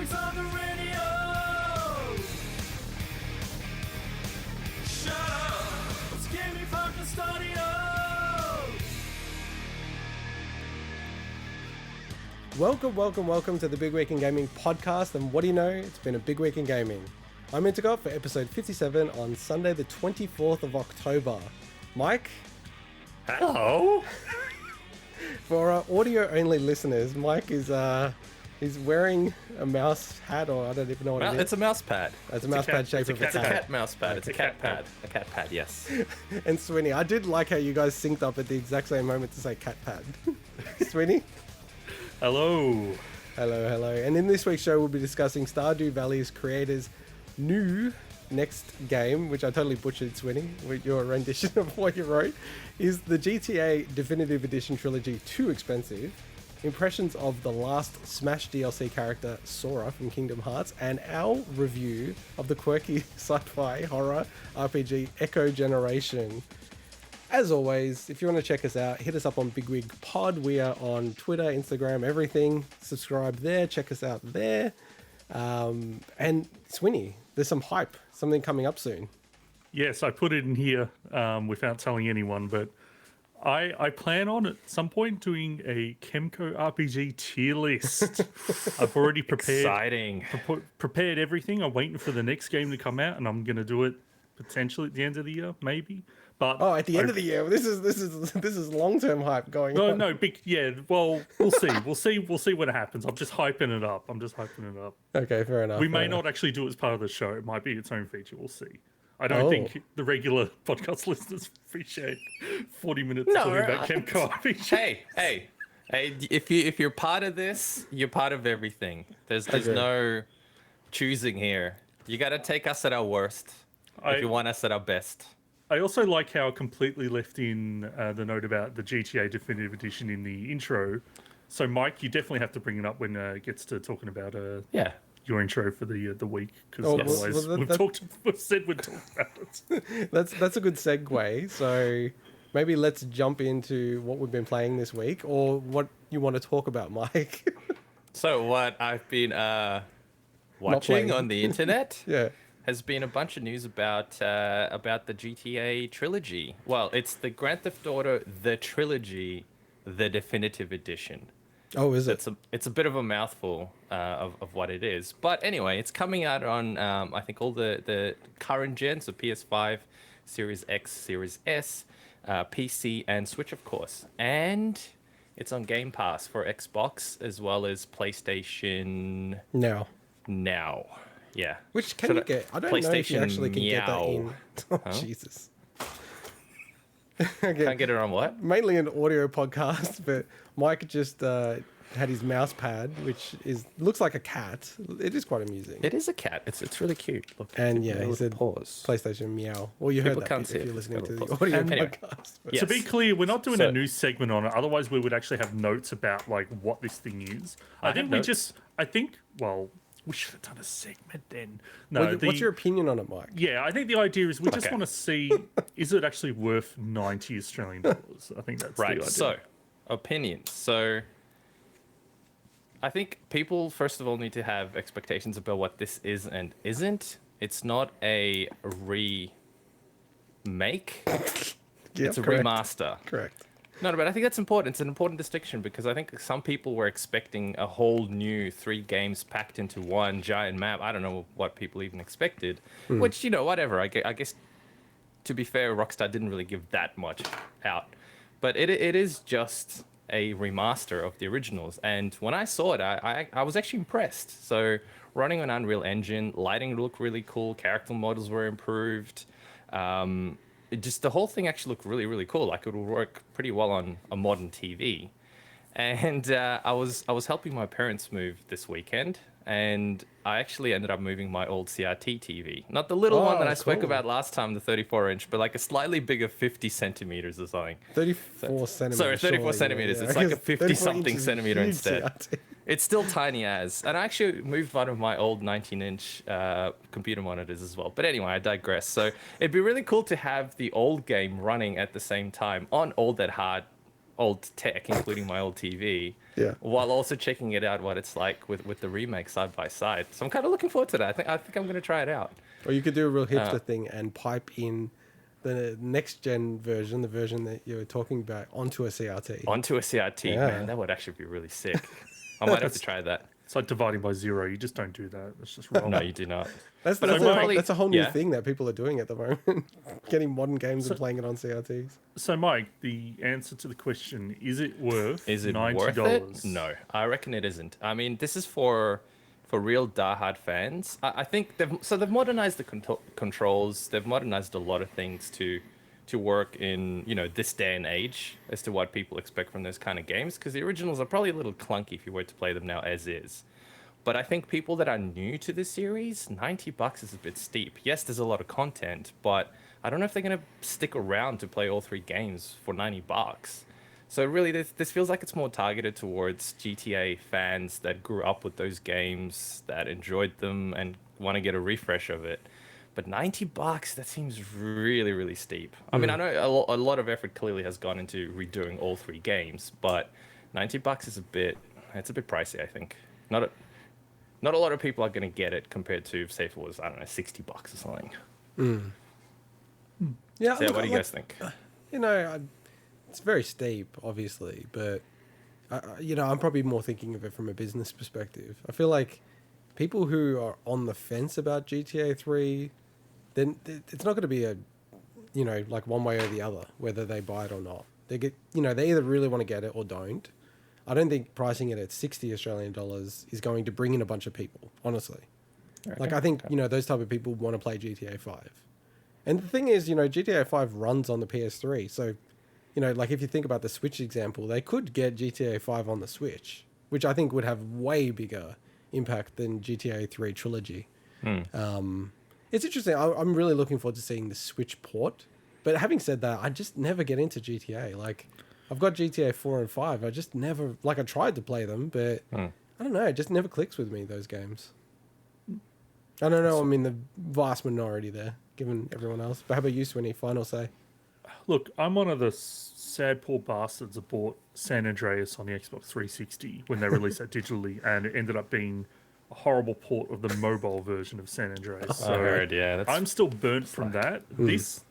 topics on the radio. Shut up. It's Gaming Podcast Audio. Welcome to the Big Week in Gaming podcast. And what do you know? It's been a big week in gaming. I'm Intergot for episode 57 on Sunday, the 24th of October. Mike? Hello. For our audio-only listeners, Mike is he's wearing a mouse hat, or I don't even know what it is. It's a mouse pad. It's a mouse pad shaped of a cat. It's a cat mouse pad. It's a cat pad. A cat pad, yes. And Swinny, I did like how you guys synced up at the exact same moment to say cat pad. Swinny? Hello. Hello. And in this week's show, we'll be discussing Stardew Valley's creators' new next game, which I totally butchered, Swinny, with your rendition of what you wrote. Is the GTA Definitive Edition Trilogy too expensive? Impressions of the last Smash DLC character Sora from Kingdom Hearts, and our review of the quirky sci-fi horror RPG Echo Generation. As always, if you want to check us out, hit us up on Bigwig Pod. We are on Twitter, Instagram, everything. Subscribe there, check us out there. And Swinny, there's some hype, something coming up soon. Yes, I put it in here without telling anyone, but I plan on at some point doing a Chemco RPG tier list. I've already prepared everything. I'm waiting for the next game to come out, and I'm going to do it potentially at the end of the year, maybe. But at the end of the year, this is long-term hype going on. No, big, yeah. Well, we'll see. We'll see what happens. I'm just hyping it up. Okay, fair enough. We may not actually do it as part of the show. It might be its own feature. We'll see. I don't think the regular podcast listeners appreciate 40 minutes talking about Chemco RPG. Hey! If you're part of this, you're part of everything. There's no choosing here. You got to take us at our worst if you want us at our best. I also like how I completely left in the note about the GTA Definitive Edition in the intro. So, Mike, you definitely have to bring it up when it gets to talking about your intro for the week, because otherwise we've said we'd talk about it. That's a good segue. So maybe let's jump into what we've been playing this week, or what you want to talk about, Mike. So what I've been watching on the internet has been a bunch of news about the GTA Trilogy. Well, it's the Grand Theft Auto The Trilogy, the Definitive Edition. Oh, is it? It's a bit of a mouthful of what it is. But anyway, it's coming out on, I think, all the current gens, so PS5, Series X, Series S, PC, and Switch, of course. And it's on Game Pass for Xbox as well as PlayStation Now. Yeah. Which can you get? I don't know if you actually can get that in. Oh, huh? Jesus. Can't get it on what? Mainly an audio podcast, but Mike just had his mouse pad, which looks like a cat. It is quite amusing. It is a cat. It's really cute. Look, and he said pause. PlayStation meow. Well, you heard that if you're listening to the audio podcast. Yes. To be clear, we're not doing a news segment on it. Otherwise, we would actually have notes about like what this thing is. We should have done a segment then. No, what's your opinion on it, Mike? Yeah, I think the idea is we just want to see, is it actually worth 90 Australian dollars? I think that's right. The idea. So, opinions. So, I think people, first of all, need to have expectations about what this is and isn't. It's not a remake. It's a remaster. Correct. No, but I think that's important. It's an important distinction because I think some people were expecting a whole new 3 games packed into one giant map. I don't know what people even expected, which, whatever. I guess, to be fair, Rockstar didn't really give that much out. But it is just a remaster of the originals. And when I saw it, I was actually impressed. So running on Unreal Engine, lighting looked really cool, character models were improved. The whole thing actually looked really, really cool. Like it would work pretty well on a modern TV. And I was helping my parents move this weekend, and I actually ended up moving my old CRT TV. Not the little one that I spoke about last time, the 34-inch, but like a slightly bigger 50 centimeters or something. 34 centimeters. Sorry, 34 centimeters. Yeah. It's like a 50-something centimeter instead. CRT. It's still tiny as. And I actually moved one of my old 19-inch computer monitors as well. But anyway, I digress. So it'd be really cool to have the old game running at the same time on all that old tech, including my old TV. Yeah. while also checking it out what it's like with the remake side by side. So I'm kind of looking forward to that. I think I'm going to try it out. Or you could do a real hipster thing and pipe in the next gen version, the version that you were talking about, onto a CRT. Onto a CRT, Yeah. man, that would actually be really sick. I might have to try that. It's like dividing by zero. You just don't do that. It's just wrong. No, you do not. That's probably- a whole new yeah. thing that people are doing at the moment. Getting modern games and playing it on CRTs. So, Mike, the answer to the question, is it worth Is it $90? worth it? No, I reckon it isn't. I mean, this is for real diehard fans. I think they've modernized the controls. They've modernized a lot of things to work in this day and age as to what people expect from those kind of games. Because the originals are probably a little clunky if you were to play them now as is. But I think people that are new to this series, $90 is a bit steep. Yes, there's a lot of content, but I don't know if they're going to stick around to play all 3 games for $90. So really, this feels like it's more targeted towards GTA fans that grew up with those games, that enjoyed them, and want to get a refresh of it. But $90, that seems really, really steep. I mean, I know a lot of effort clearly has gone into redoing all 3 games, but $90 is it's a bit pricey, I think. Not a lot of people are going to get it compared to, say, if it was, I don't know, $60 or something. Yeah. So, what do you guys think? It's very steep, obviously, but I'm probably more thinking of it from a business perspective. I feel like people who are on the fence about GTA 3, then it's not going to be like one way or the other, whether they buy it or not. They either really want to get it or don't. I don't think pricing it at 60 Australian dollars is going to bring in a bunch of people, honestly. Like, I think, those type of people want to play GTA 5. And the thing is, GTA 5 runs on the PS3. So, like if you think about the Switch example, they could get GTA 5 on the Switch, which I think would have way bigger impact than GTA 3 Trilogy. It's interesting. I'm really looking forward to seeing the Switch port. But having said that, I just never get into GTA. Like, I've got GTA 4 and 5. I just never... Like, I tried to play them, but... I don't know. It just never clicks with me, those games. I don't know. I'm in the vast minority there, given everyone else. But how about you, Swinny? Final say. Look, I'm one of the sad poor bastards that bought San Andreas on the Xbox 360 when they released that digitally, and it ended up being a horrible port of the mobile version of San Andreas. So I heard, yeah. I'm still burnt from that. This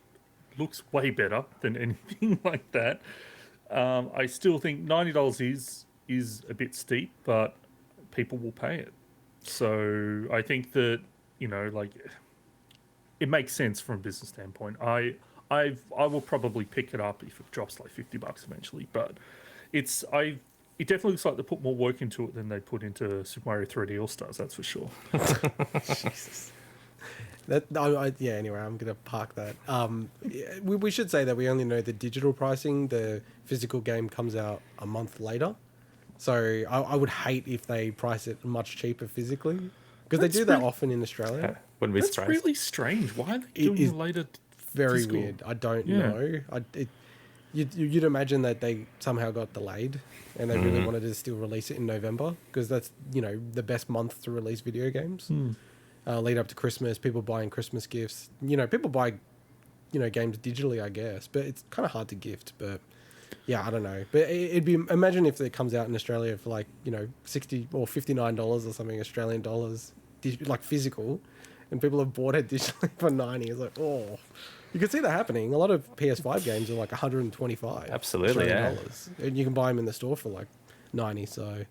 looks way better than anything like that. I still think $90 is a bit steep, but people will pay it. So I think that, it makes sense from a business standpoint. I will probably pick it up if it drops like $50 eventually, but it definitely looks like they put more work into it than they put into Super Mario 3D All Stars. That's for sure. Jesus. Anyway, I'm gonna park that. We should say that we only know the digital pricing. The physical game comes out a month later, so I would hate if they price it much cheaper physically, because they do that often in Australia. Wouldn't be That's surprised. really strange. Why are they doing is it later? Very physical? weird. I don't Yeah. know. You'd imagine that they somehow got delayed, and they really wanted to still release it in November, because that's the best month to release video games. Lead up to Christmas, people buying Christmas gifts. People buy games digitally, I guess, but it's kind of hard to gift. But yeah, I don't know. But it'd be, imagine if it comes out in Australia for like $60 or $59 or something Australian dollars, like physical, and people have bought it digitally for $90. It's like, oh, you can see that happening. A lot of PS5 games are like 125. Absolutely, Australian yeah. dollars, and you can buy them in the store for like 90. So.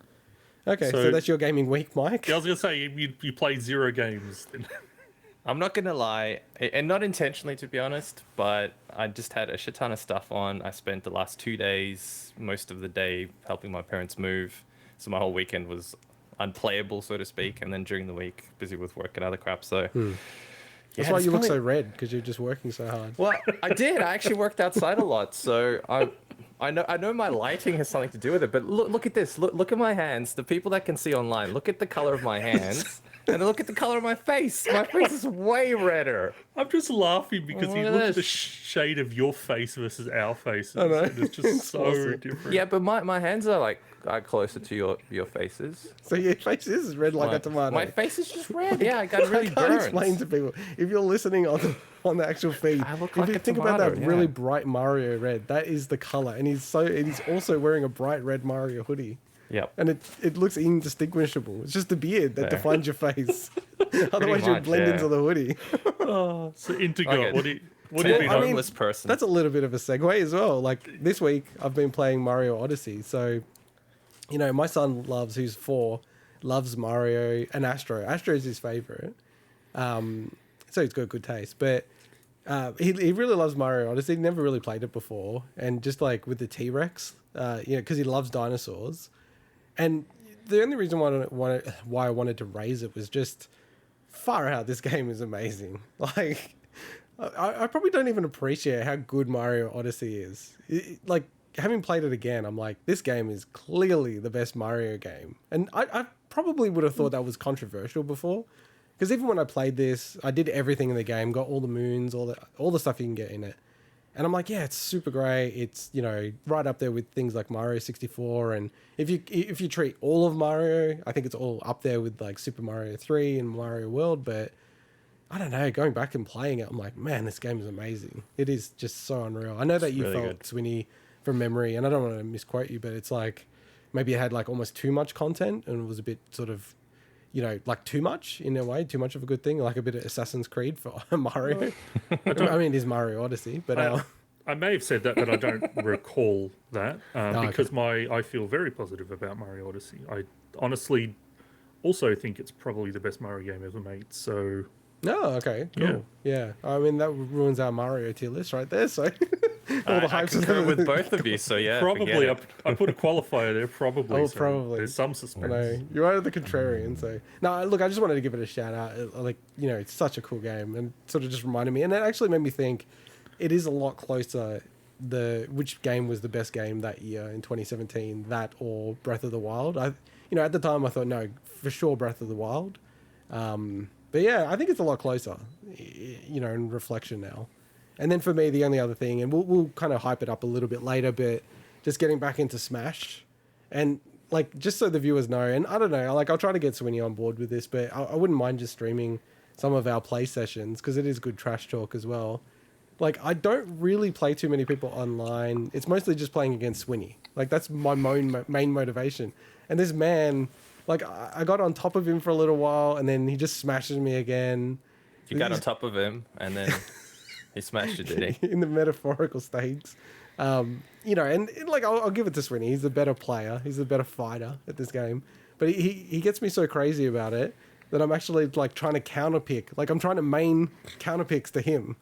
Okay, so that's your gaming week, Mike. Yeah, I was gonna say you played 0 games. I'm not gonna lie, and not intentionally to be honest, but I just had a shit ton of stuff on. I spent the last 2 days, most of the day, helping my parents move, so my whole weekend was unplayable, so to speak. And then during the week, busy with work and other crap. So That's why you look so red, because you're just working so hard. Well, I did. I actually worked outside a lot, so I know my lighting has something to do with it. But look at this. Look at my hands. The people that can see online, look at the color of my hands, and look at the color of my face. My face is way redder. I'm just laughing because you Look look at at the this. shade of your face versus our faces. I know. And it's just so awesome. different. Yeah, but my hands are like closer to your faces. So your face is red like a tomato. My face is just red. Yeah, I got really I can't burnt. explain to people. If you're listening on the actual feed, I look if like you a think about tomato, that really yeah. bright Mario red, that is the color, and he's also wearing a bright red Mario hoodie. Yep. And it looks indistinguishable. It's just the beard that Yeah. defines your face. Otherwise, you'd much, blend yeah. into the hoodie. So Indigo, Okay. what do you Well, been I up? mean, homeless person. That's a little bit of a segue as well. Like this week, I've been playing Mario Odyssey. So, you know, my son who's 4, loves Mario and Astro. Astro is his favorite. So he's got good taste. But he really loves Mario Odyssey. He never really played it before. And just like with the T-Rex, you know, because he loves dinosaurs. And the only reason why I wanted to raise it was just far out. This game is amazing. Like, I probably don't even appreciate how good Mario Odyssey is. Like, having played it again, I'm like, this game is clearly the best Mario game. And I probably would have thought that was controversial before. Because even when I played this, I did everything in the game, got all the moons, all the stuff you can get in it. And I'm like, yeah, it's super great. It's, you know, right up there with things like Mario 64. And if you treat all of Mario, I think it's all up there with like Super Mario 3 and Mario World. But I don't know, going back and playing it, I'm like, man, this game is amazing. It is just so unreal. I know that you really felt, good. Swinny, from memory, and I don't want to misquote you, but it's like maybe it had like almost too much content and it was a bit sort of, you know, like too much in a way, too much of a good thing, like a bit of Assassin's Creed for Mario. I mean, it is Mario Odyssey, but I may have said that, but I don't recall that okay. because I feel very positive about Mario Odyssey. I honestly also think it's probably the best Mario game ever made. So no, okay, cool, yeah. I mean, that ruins our Mario tier list right there. So all the I hype concur with both of you, so yeah. probably forget it. I put a qualifier there. Probably. Oh, so probably. There's some I suspense. know you are the contrarian, so no. Look, I just wanted to give it a shout out. Like, you know, it's such a cool game, and sort of just reminded me, and it actually made me think. It is a lot closer. Which game was the best game that year in 2017? That or Breath of the Wild? You know, at the time I thought no, for sure Breath of the Wild. But yeah, I think it's a lot closer. You know, in reflection now. And then for me, the only other thing, and we'll kind of hype it up a little bit later, but just getting back into Smash, and like just so the viewers know, and I don't know, like I'll try to get Swinny on board with this, but I wouldn't mind just streaming some of our play sessions because it is good trash talk as well. Like, I don't really play too many people online. It's mostly just playing against Swinny. Like, that's my main motivation. And this man, like, I got on top of him for a little while, and then he just smashes me again. You got on top of him, and then he smashed you, did he? In the metaphorical stakes. You know, and like, I'll give it to Swinny. He's the better player. He's the better fighter at this game. But he gets me so crazy about it that I'm actually, like, trying to counterpick. Like, I'm trying to main counterpicks to him.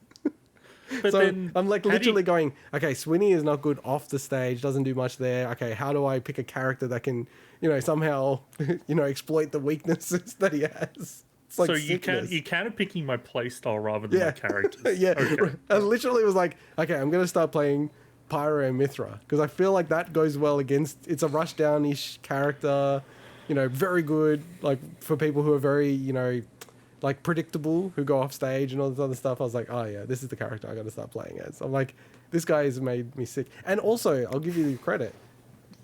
But So then I'm like literally going, okay, Swinny is not good off the stage, doesn't do much there. Okay, how do I pick a character that can, you know, somehow, you know, exploit the weaknesses that he has? It's like so sickness. you're counterpicking my playstyle rather than my characters. Yeah, Okay. I literally was like, okay, I'm gonna start playing Pyro and Mithra because I feel like that goes well against. It's a rushdown-ish character, you know, very good like for people who are very, you know, like predictable, who go off stage and all this other stuff. I was like, oh yeah, this is the character I got to start playing as. I'm like, this guy has made me sick. And also, I'll give you the credit.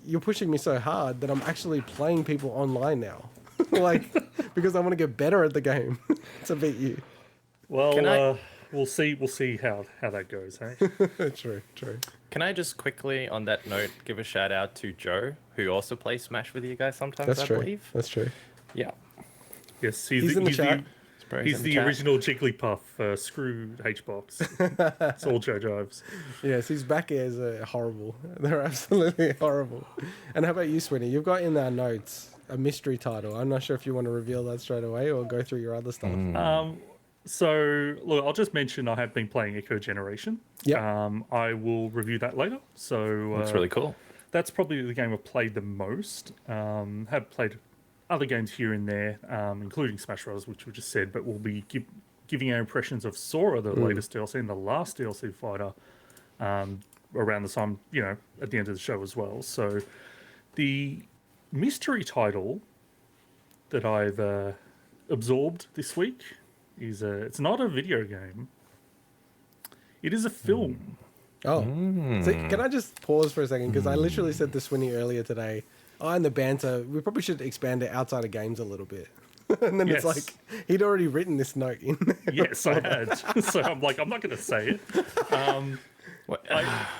You're pushing me so hard that I'm actually playing people online now, like because I want to get better at the game to beat you. Well, we'll see how that goes. Hey. True. Can I just quickly, on that note, give a shout out to Joe, who also plays Smash with you guys sometimes, That's I true. believe. That's true. Yeah. Yes, He's in the chat. He's the original Jigglypuff. Screw H-Box. It's all Joe Jives. Yes, his back airs are horrible. They're absolutely horrible. And how about you, Swinny? You've got in our notes a mystery title. I'm not sure if you want to reveal that straight away or go through your other stuff. So, look, I'll just mention I have been playing Echo Generation. Yeah. I will review that later. So That's really cool. That's probably the game I've played the most. Have played other games here and there, including Smash Bros, which we just said, but we'll be giving our impressions of Sora, the latest DLC, and the last DLC fighter around the time, you know, at the end of the show as well. So the mystery title that I've absorbed this week is it's not a video game. It is a film. Oh. So can I just pause for a second? Because I literally said to Swinny earlier today, in the banter, we probably should expand it outside of games a little bit. And then Yes. it's like, he'd already written this note in there. Yes, I had. So I'm like, I'm not going to say it. What?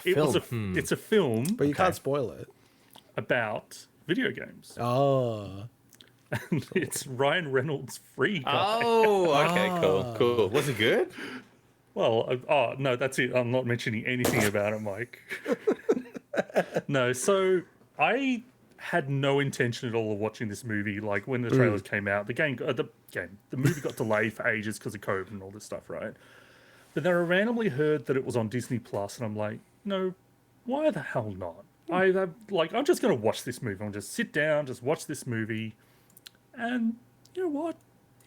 It's a film But you can't spoil it. about video games. Oh. And it's Ryan Reynolds' Free Guy. Oh, okay, cool. Was it good? Well, oh no, that's it. I'm not mentioning anything about it, Mike. No, so I had no intention at all of watching this movie. Like when the trailers came out, the movie got delayed for ages because of COVID and all this stuff, right? But then I randomly heard that it was on Disney Plus, and I'm like, no, why the hell not? I'm just gonna watch this movie. I'll just sit down, just watch this movie, and you know what?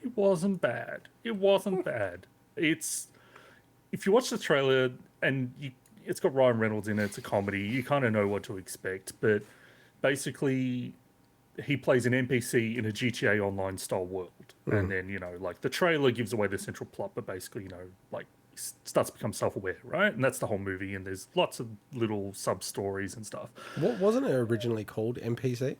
It wasn't bad. It wasn't bad. It's if you watch the trailer and it's got Ryan Reynolds in it, it's a comedy, you kind of know what to expect. But basically, he plays an NPC in a GTA Online style world. And then, like the trailer gives away the central plot, but basically, like he starts to become self-aware, right? And that's the whole movie. And there's lots of little sub-stories and stuff. What wasn't it originally called? NPC?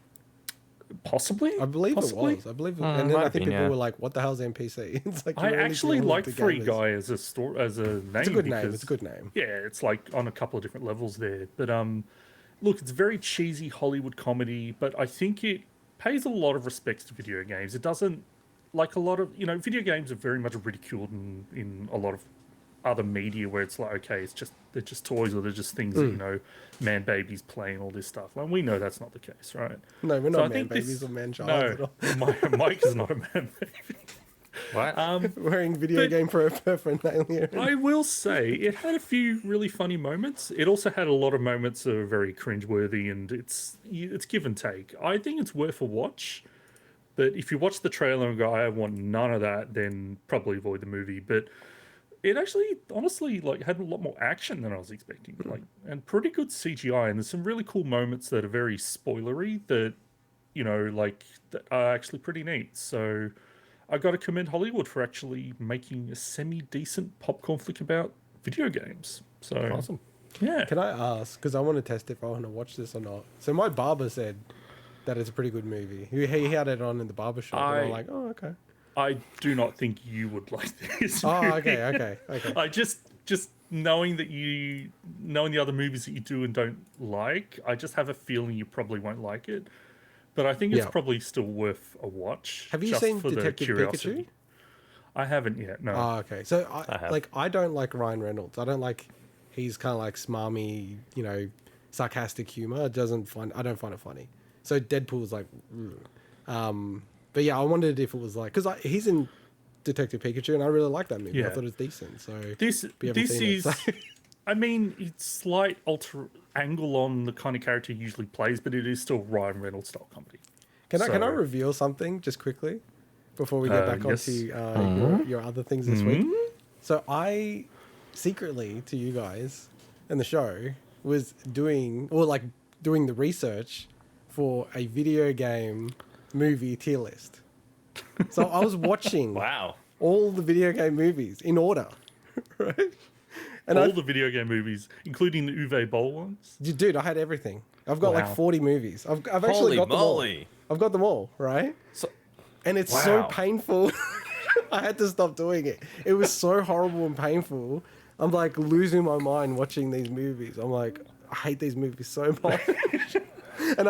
Possibly? I believe it was. I believe it, and then I think people were like, "What the hell's NPC?" It's like I actually like Free Guy as a name. It's a good name. It's a good name. Yeah, it's like on a couple of different levels there. But look, it's very cheesy Hollywood comedy, but I think it pays a lot of respect to video games. It doesn't like a lot of video games are very much ridiculed in a lot of other media where it's like, okay, they're just toys or they're just things that, man babies playing all this stuff. And we know that's not the case, right? No, we're not man babies or man child at all. Mike is not a man baby. What? Wearing video game paraphernalia. I will say it had a few really funny moments. It also had a lot of moments that are very cringeworthy, and it's give and take. I think it's worth a watch. But if you watch the trailer and go, I want none of that, then probably avoid the movie. But it actually, honestly, had a lot more action than I was expecting, and pretty good CGI. And there's some really cool moments that are very spoilery that, that are actually pretty neat. So I got to commend Hollywood for actually making a semi-decent popcorn flick about video games. So Awesome. Yeah. Can I ask, because I want to test if I want to watch this or not. So my barber said that it's a pretty good movie. He had it on in the barber shop, and I'm like, oh, okay. I do not think you would like this Oh, movie. okay. I just knowing the other movies that you do and don't like, I just have a feeling you probably won't like it. But I think it's probably still worth a watch. Have you just seen for Detective the curiosity. Pikachu? I haven't yet. No. Oh, okay. So have. I don't like Ryan Reynolds. I don't like he's kind of like smarmy, sarcastic humor. I don't find it funny. So Deadpool's like, but yeah, I wondered if it was like because he's in Detective Pikachu, and I really like that movie. Yeah. I thought it was decent. So This is, so. I mean, it's slight alter angle on the kind of character he usually plays, but it is still Ryan Reynolds style comedy. Can I reveal something just quickly before we get back yes. onto your other things this week? So I secretly to you guys in the show was doing the research for a video game movie tier list. So I was watching Wow. all the video game movies in order, right? And All the video game movies, including the Uwe Boll ones. dude, I had everything. I've got like Wow. 40 movies. I've actually Holy got moly. them all. I've got them all, right? So, And it's so Wow. painful. I had to stop doing it. It was so horrible and painful. I'm like losing my mind watching these movies. I'm like, I hate these movies so much. And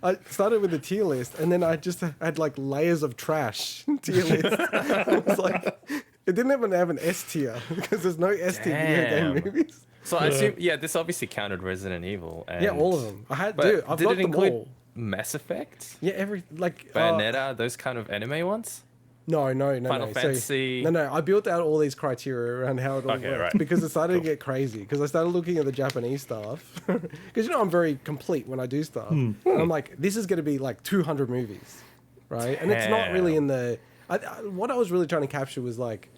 I started with the tier list, and then I just had like layers of trash tier list. It was like, it didn't even have an S tier because there's no S tier video game Damn. movies. so I assume, this obviously counted Resident Evil. And, Yeah, all of them. I've But got did it them include all. Mass Effect? Yeah, Bayonetta, those kind of anime ones? No. Final Fantasy? No. I built out all these criteria around how it all Okay, works right. because it started to get crazy. Because I started looking at the Japanese stuff. Because I'm very complete when I do stuff. And I'm like, this is going to be like 200 movies, right? And it's not really in the. What I was really trying to capture was like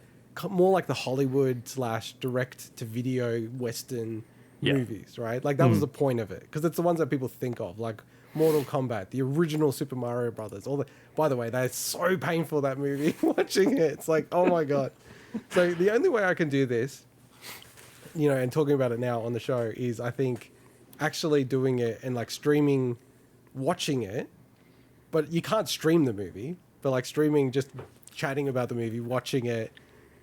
more like the Hollywood / direct to video Western movies, right? Like that was the point of it because it's the ones that people think of, like Mortal Kombat, the original Super Mario Brothers. By the way, that's so painful, that movie. Watching it, it's like, oh my god. So the only way I can do this, and talking about it now on the show is I think actually doing it and like streaming, watching it, but you can't stream the movie, but like streaming, just chatting about the movie, watching it.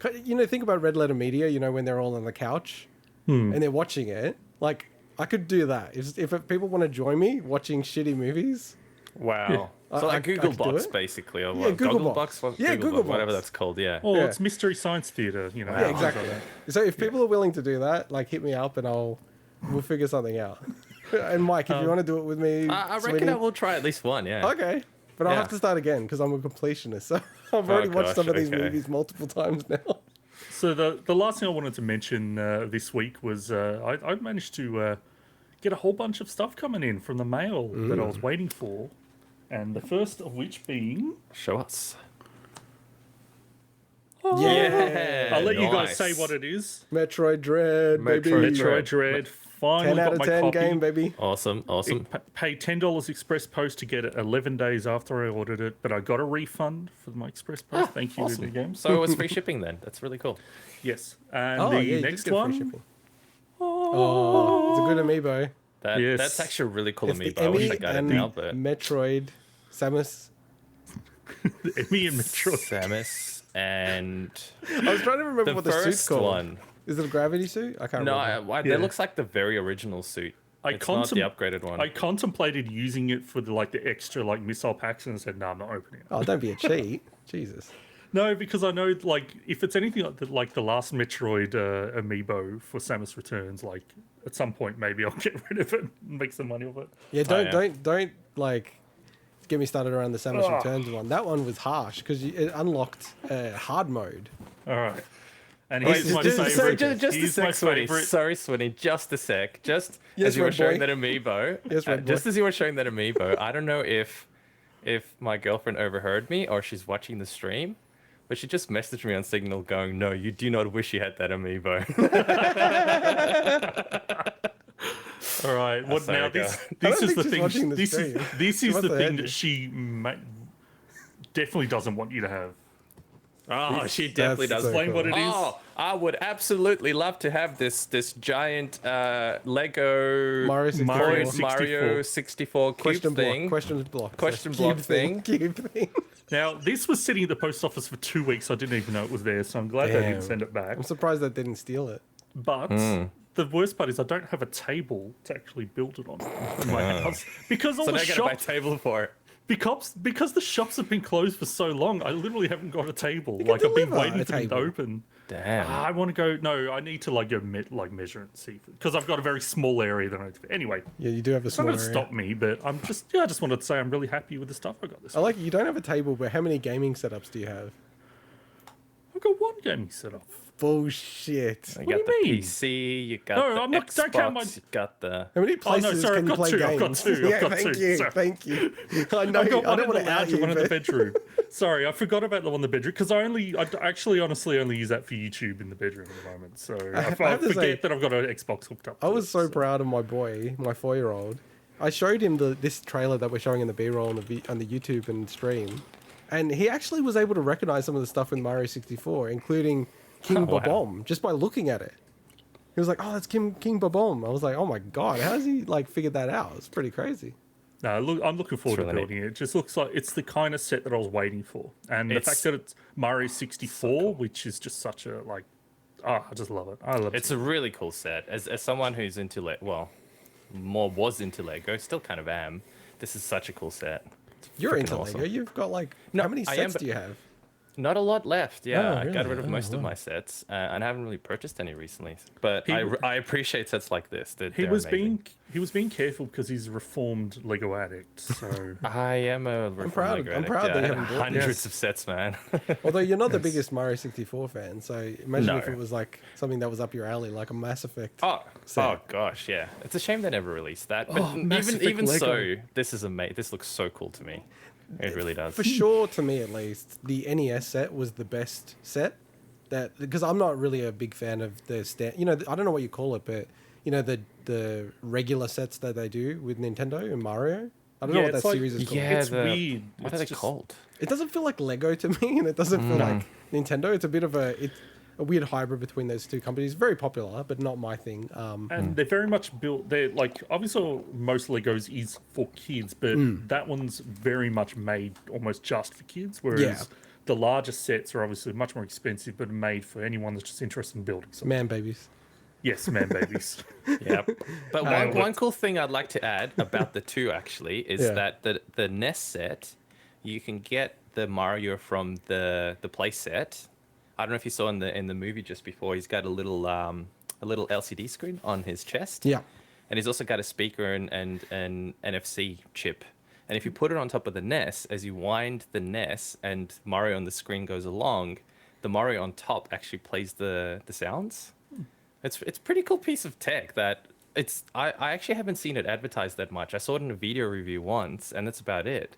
Think about Red Letter Media, when they're all on the couch and they're watching it. Like, I could do that. If people want to join me watching shitty movies, Wow. So I like Google could do Box, it. basically, or Yeah, what? Google Goggle Box. Box? Yeah, Google whatever Box. that's called. Yeah. Or Yeah. it's Mystery Science Theater, you know. Yeah, things like exactly. that. So if people are willing to do that, like hit me up and we'll figure something out. And Mike, if you want to do it with me, I reckon I will try at least one. Yeah. Okay, but I'll Yeah. have to start again because I'm a completionist. So I've already watched gosh, some of these okay. movies multiple times now. So the last thing I wanted to mention this week was I managed to get a whole bunch of stuff coming in from the mail that I was waiting for, and the first of which being... Show us. Yeah, I'll let you guys nice. say what it is. Metroid Dread, baby. Metroid Metroid Dread. Finally 10 out got of my 10 copy. game, baby. Awesome. Awesome. Paid $10 express post to get it 11 days after I ordered it, but I got a refund for my express post. Thank you, Awesome. Video Games. So it was free shipping then. That's really cool. Yes, and Oh, the yeah, you did next get free one. shipping. Oh, it's a good amiibo. Yes. That's actually a really cool It's the amiibo. I wish I Emmy got it and now, but Metroid Samus. Emmy and Metroid. Samus and I was trying to remember the what the suit's first called. one. Is it a gravity suit? I can't No, remember. Yeah. that looks like the very original suit. It's not the upgraded one. I contemplated using it for the extra missile packs and said, no, I'm not opening it. Oh, don't be a cheat. Jesus. No, because I know if it's anything like the last Metroid amiibo for Samus Returns, at some point maybe I'll get rid of it and make some money off it. Yeah, Oh, yeah. don't get me started around the Samus Returns one. That one was harsh because it unlocked hard mode. All right. And Wait, here's my just- favorite. just a Here's my sec, Swinny. favorite. Sorry, Swinny. Just a sec. Just Yes, as you were Red showing Boy. that amiibo. Yes, Red just Boy. as you were showing that amiibo, I don't know if my girlfriend overheard me or she's watching the stream, but she just messaged me on Signal going, "No, you do not wish you had that amiibo." All right. What Sorry, now? go. This I don't is think the she's thing. watching the This is stream. this She is must the have thing heard that you. she definitely doesn't want you to have. Oh, she definitely That's does. so Explain what it is. Oh, I would absolutely love to have this giant Lego Mario 64. Mario 64 cube Question block. thing. Question block. Question Cube block thing. Cube thing. Now, this was sitting at the post office for 2 weeks. I didn't even know it was there, so I'm glad they Damn. didn't send it back. I'm surprised they didn't steal it. But the worst part is I don't have a table to actually build it on in my house because all So the now I gotta buy a shops table for it. because the shops have been closed for so long. I literally haven't got a table. can I've been deliver waiting a for them to table. open. Damn. I want to go. No, I need to go measure it and see because I've got a very small area that I need to. Anyway, Yeah, you do have a it's not small going to area. stop me, but I just wanted to say I'm really happy with the stuff I got this. I like it. You don't have a table, but how many gaming setups do you have? I've got one gaming set up. Bullshit. You What got do you the mean? PC, you got No, the I'm not- Xbox, don't count my- you got the... How many Oh, places no, sorry, can I've you got play two, games? I've got two, yeah, I've got thank two, you, sorry. thank you. I know. I've got I one don't in want the to out lounge you, and one in the but bedroom. Sorry, I forgot about the one in the bedroom because I actually honestly only use that for YouTube in the bedroom at the moment. So I have to forget say- that I've got an Xbox hooked up. I to was it, so proud of my boy, my 4-year-old. I showed him this trailer that we're showing in the B-roll on the YouTube and stream, and he actually was able to recognize some of the stuff in Mario 64, including King Oh, wow. Bobomb, just by looking at it. He was like, "Oh, that's King Bobomb." I was like, "Oh my god, how has he figured that out?" It's pretty crazy. No, look, I'm looking forward to really neat. building it. It just looks like it's the kind of set that I was waiting for, and the It's- fact that it's Mario 64, which is just such a I just love it. I love it. It's a really cool set. As someone who's into was into Lego, still kind of am. This is such a cool set. It's You're freaking into awesome. Lego. You've got No, how many I sets am, do you have? Not a lot left. Yeah, Oh, I got really? rid of Oh, most of wow. my sets, and I haven't really purchased any recently. But He- I appreciate sets like this. he was being careful because he's a reformed Lego addict. So I am a proud of- I'm proud that you haven't bought hundreds this. of sets, man. Although you're not the biggest Mario 64 fan, so imagine No. if it was something that was up your alley, like a Mass Effect. Oh set. gosh, yeah. It's a shame they never released that. But Oh, Mass Effect even Lego. so, this is amazing. This looks so cool to me. It really does. For sure, to me at least, the NES set was the best set. Because I'm not really a big fan of the I don't know what you call it, but the regular sets that they do with Nintendo and Mario. I don't know Yeah, what it's that like- series is called. Yeah, it's weird. What It's are they just- called? It doesn't feel like Lego to me, and it doesn't feel like Nintendo. It's a bit of a weird hybrid between those two companies. Very popular, but not my thing. And they're very much built. They're obviously most Legos is for kids, but that one's very much made almost just for kids. Whereas Yeah. the larger sets are obviously much more expensive, but made for anyone that's just interested in building something. Man babies. Yes, man, babies. Yep. But what- one cool thing I'd like to add about the two actually is Yeah. that the NES set, you can get the Mario from the play set. I don't know if you saw in the movie just before. He's got a little LCD screen on his chest. Yeah. And he's also got a speaker and an NFC chip. And if you put it on top of the NES, as you wind the NES and Mario on the screen goes along, the Mario on top actually plays the sounds. It's a pretty cool piece of tech that I actually haven't seen it advertised that much. I saw it in a video review once, and that's about it.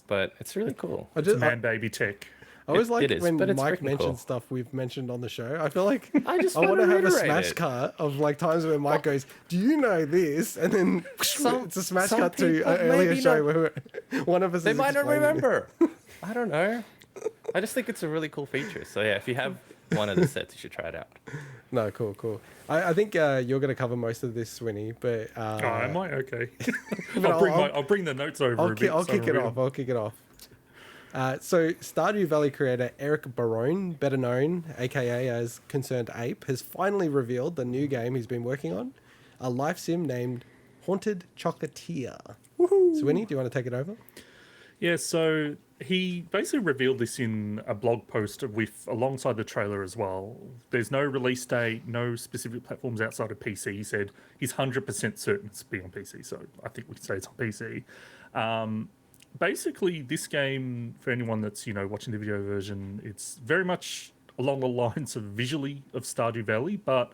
But it's really cool. I It's just, man, baby tech. I always It like is, when but it's Mike freaking mentions cool. stuff we've mentioned on the show. I feel like I just I want to wanna have a reiterate smash it. cut of like times where Mike goes, "Do you know this?" And then it's a smash some cut to people an earlier maybe show not- where one of us They is might not explaining it. remember. I don't know. I just think it's a really cool feature. So yeah, if you have one of the sets, you should try it out. No, cool. I think you're going to cover most of this, Swinny, but I might. Okay. but I'll bring the notes over a bit. I'll so kick it read off. them. I'll kick it off. So, Stardew Valley creator Eric Barone, better known, aka as ConcernedApe, has finally revealed the new game he's been working on, a life sim named Haunted Chocolatier. Swinny, do you want to take it over? Yeah, so he basically revealed this in a blog post alongside the trailer as well. There's no release date, no specific platforms outside of PC. He said he's 100% certain it's be on PC, so I think we can say it's on PC. Basically, this game, for anyone that's watching the video version, it's very much along the lines of visually of Stardew Valley, but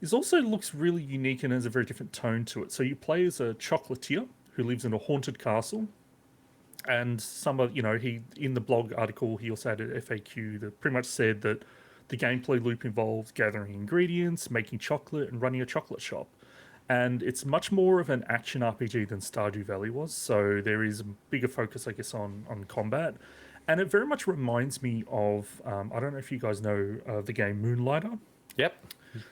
it also looks really unique and has a very different tone to it. So you play as a chocolatier who lives in a haunted castle. And he in the blog article, he also had an FAQ that pretty much said that the gameplay loop involves gathering ingredients, making chocolate, and running a chocolate shop. And it's much more of an action RPG than Stardew Valley was. So there is a bigger focus, I guess, on combat. And it very much reminds me of, I don't know if you guys know the game Moonlighter. Yep.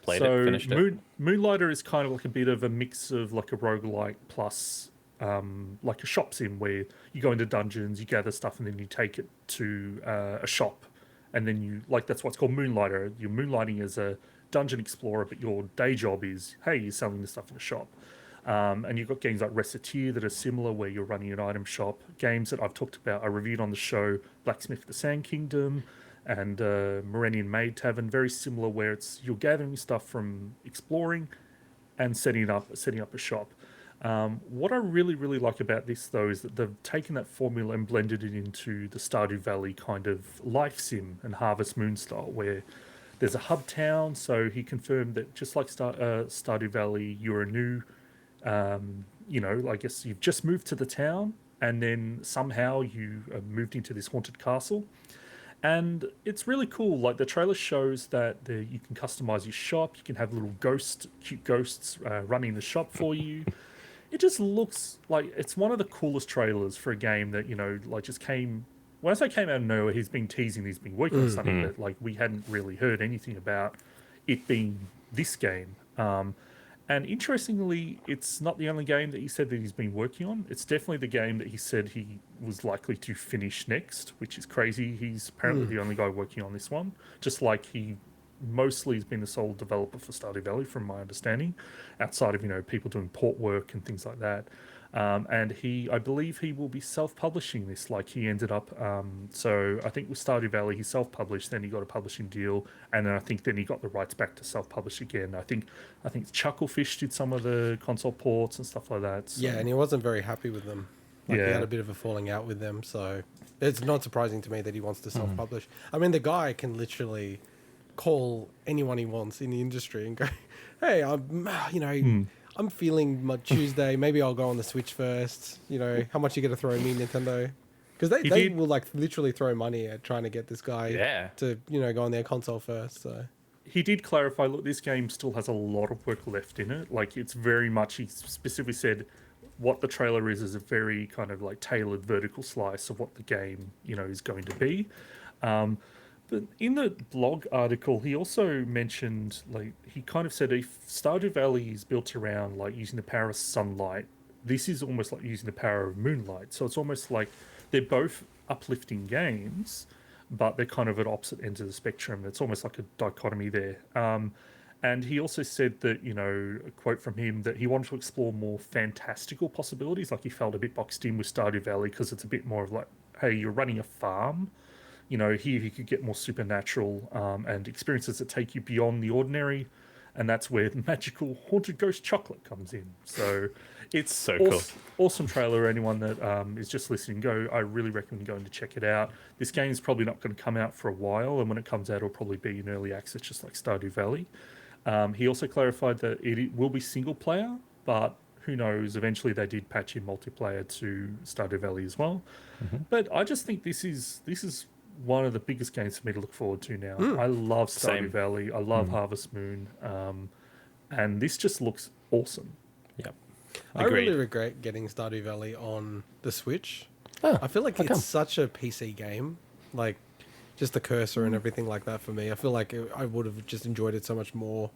Played it, finished it. Moonlighter is kind of like a bit of a mix of like a roguelike plus like a shop sim where you go into dungeons, you gather stuff, and then you take it to a shop, and then that's what's called Moonlighter. You're moonlighting as a dungeon explorer, but your day job is, hey, you're selling the stuff in a shop. And you've got games like Recettear that are similar, where you're running an item shop. Games that I've talked about, I reviewed on the show, Blacksmith the Sand Kingdom and Morenian Maid Tavern, very similar, where you're gathering stuff from exploring and setting up a shop. What I really, really like about this, though, is that they've taken that formula and blended it into the Stardew Valley kind of life sim and Harvest Moon style, where there's a hub town. So he confirmed that just like Stardew Valley, you're a new, I guess you've just moved to the town, and then somehow you moved into this haunted castle. And it's really cool. Like, the trailer shows that you can customize your shop. You can have little cute ghosts running the shop for you. It just looks like it's one of the coolest trailers for a game that, just came. When I say came out of nowhere, he's been teasing, he's been working on something that, we hadn't really heard anything about it being this game. And interestingly, it's not the only game that he said that he's been working on. It's definitely the game that he said he was likely to finish next, which is crazy. He's apparently the only guy working on this one, just like he mostly has been the sole developer for Stardew Valley, from my understanding, outside of people doing port work and things like that. And I believe he will be self-publishing this, like he ended up. So I think with Stardew Valley, he self-published, then he got a publishing deal, and then I think then he got the rights back to self-publish again. I think Chucklefish did some of the console ports and stuff like that. So. Yeah, and he wasn't very happy with them. He Yeah. had a bit of a falling out with them, so it's not surprising to me that he wants to self-publish. I mean, the guy can literally call anyone he wants in the industry and go, "Hey, I'm feeling my Tuesday. Maybe I'll go on the Switch first. How much you going to throw me, Nintendo?" Because they will literally throw money at trying to get this guy to go on their console first. So he did clarify, look, this game still has a lot of work left in it. Like, it's very much, he specifically said what the trailer is a very kind of like tailored vertical slice of what the game is going to be. But in the blog article, he also mentioned, he kind of said if Stardew Valley is built around, using the power of sunlight, this is almost like using the power of moonlight. So it's almost like they're both uplifting games, but they're kind of at opposite ends of the spectrum. It's almost like a dichotomy there. And he also said that, a quote from him, that he wanted to explore more fantastical possibilities. Like he felt a bit boxed in with Stardew Valley because it's a bit more of like, hey, you're running a farm. Here you could get more supernatural and experiences that take you beyond the ordinary. And that's where the magical haunted ghost chocolate comes in. So it's So cool. Awesome trailer. Anyone that is just listening, I really recommend going to check it out. This game is probably not going to come out for a while, and when it comes out, it'll probably be in early access, just like Stardew Valley. He also clarified that it will be single player, but who knows? Eventually, they did patch in multiplayer to Stardew Valley as well. But I just think this is one of the biggest games for me to look forward to now. I love Stardew Valley. I love Harvest Moon, and this just looks awesome. Yep. I really regret getting Stardew Valley on the Switch. I feel like it's such a PC game, like just the cursor and everything like that for me. I feel like I would have just enjoyed it so much more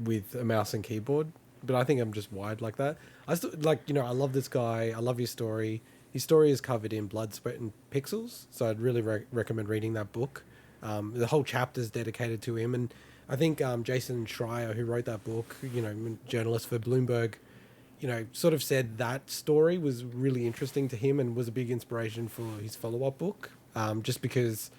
with a mouse and keyboard. But I think I'm just wired like that. I still I love this guy. I love his story. His story is covered in blood, sweat, and pixels. So I'd really recommend reading that book. The whole chapter is dedicated to him. And I think Jason Schreier, who wrote that book, journalist for Bloomberg, sort of said that story was really interesting to him and was a big inspiration for his follow-up book. Just because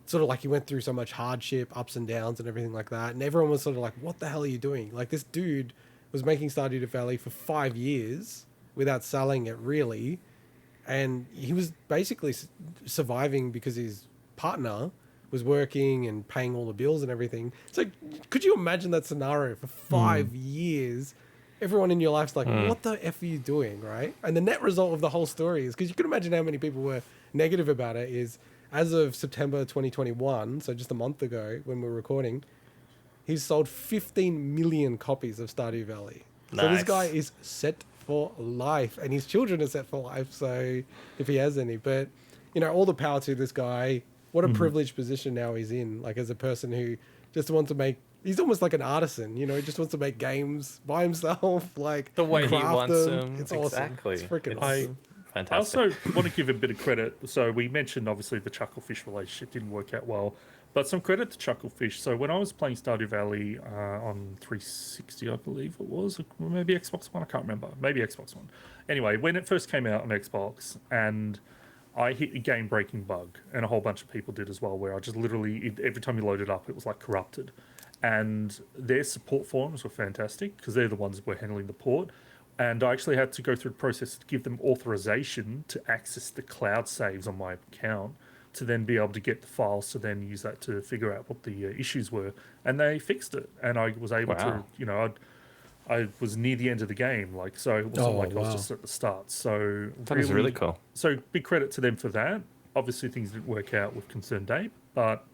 sort of like he went through so much hardship, ups and downs and everything like that. And everyone was sort of like, what the hell are you doing? Like this dude was making Stardew Valley for 5 years without selling it really. And he was basically surviving because his partner was working and paying all the bills and everything. So could you imagine that scenario for 5 years? Everyone in your life's like, what the F are you doing, right? And the net result of the whole story is, because you can imagine how many people were negative about it, is as of September 2021, so just a month ago when we were recording, he's sold 15 million copies of Stardew Valley. Nice. So this guy is set for life, and his children are set for life, so if he has any. But, all the power to this guy. What a privileged position now he's in, like as a person who just wants to make, he's almost like an artisan, he just wants to make games by himself, like the way he wants them. It's exactly. awesome. It's freaking awesome. Fantastic. I also want to give a bit of credit. So we mentioned, obviously, the Chucklefish relationship didn't work out well, but some credit to Chucklefish. So when I was playing Stardew Valley on 360, I believe it was, or maybe Xbox One, I can't remember, maybe Xbox One. Anyway, when it first came out on Xbox, and I hit a game-breaking bug, and a whole bunch of people did as well, where I just literally, every time you load it up, it was like corrupted. And their support forums were fantastic, because they're the ones that were handling the port. And I actually had to go through the process to give them authorization to access the cloud saves on my account, to then be able to get the files to then use that to figure out what the issues were. And they fixed it. And I was able to, I was near the end of the game, so it wasn't I was just at the start. So that was really cool. So big credit to them for that. Obviously things didn't work out with ConcernedApe, but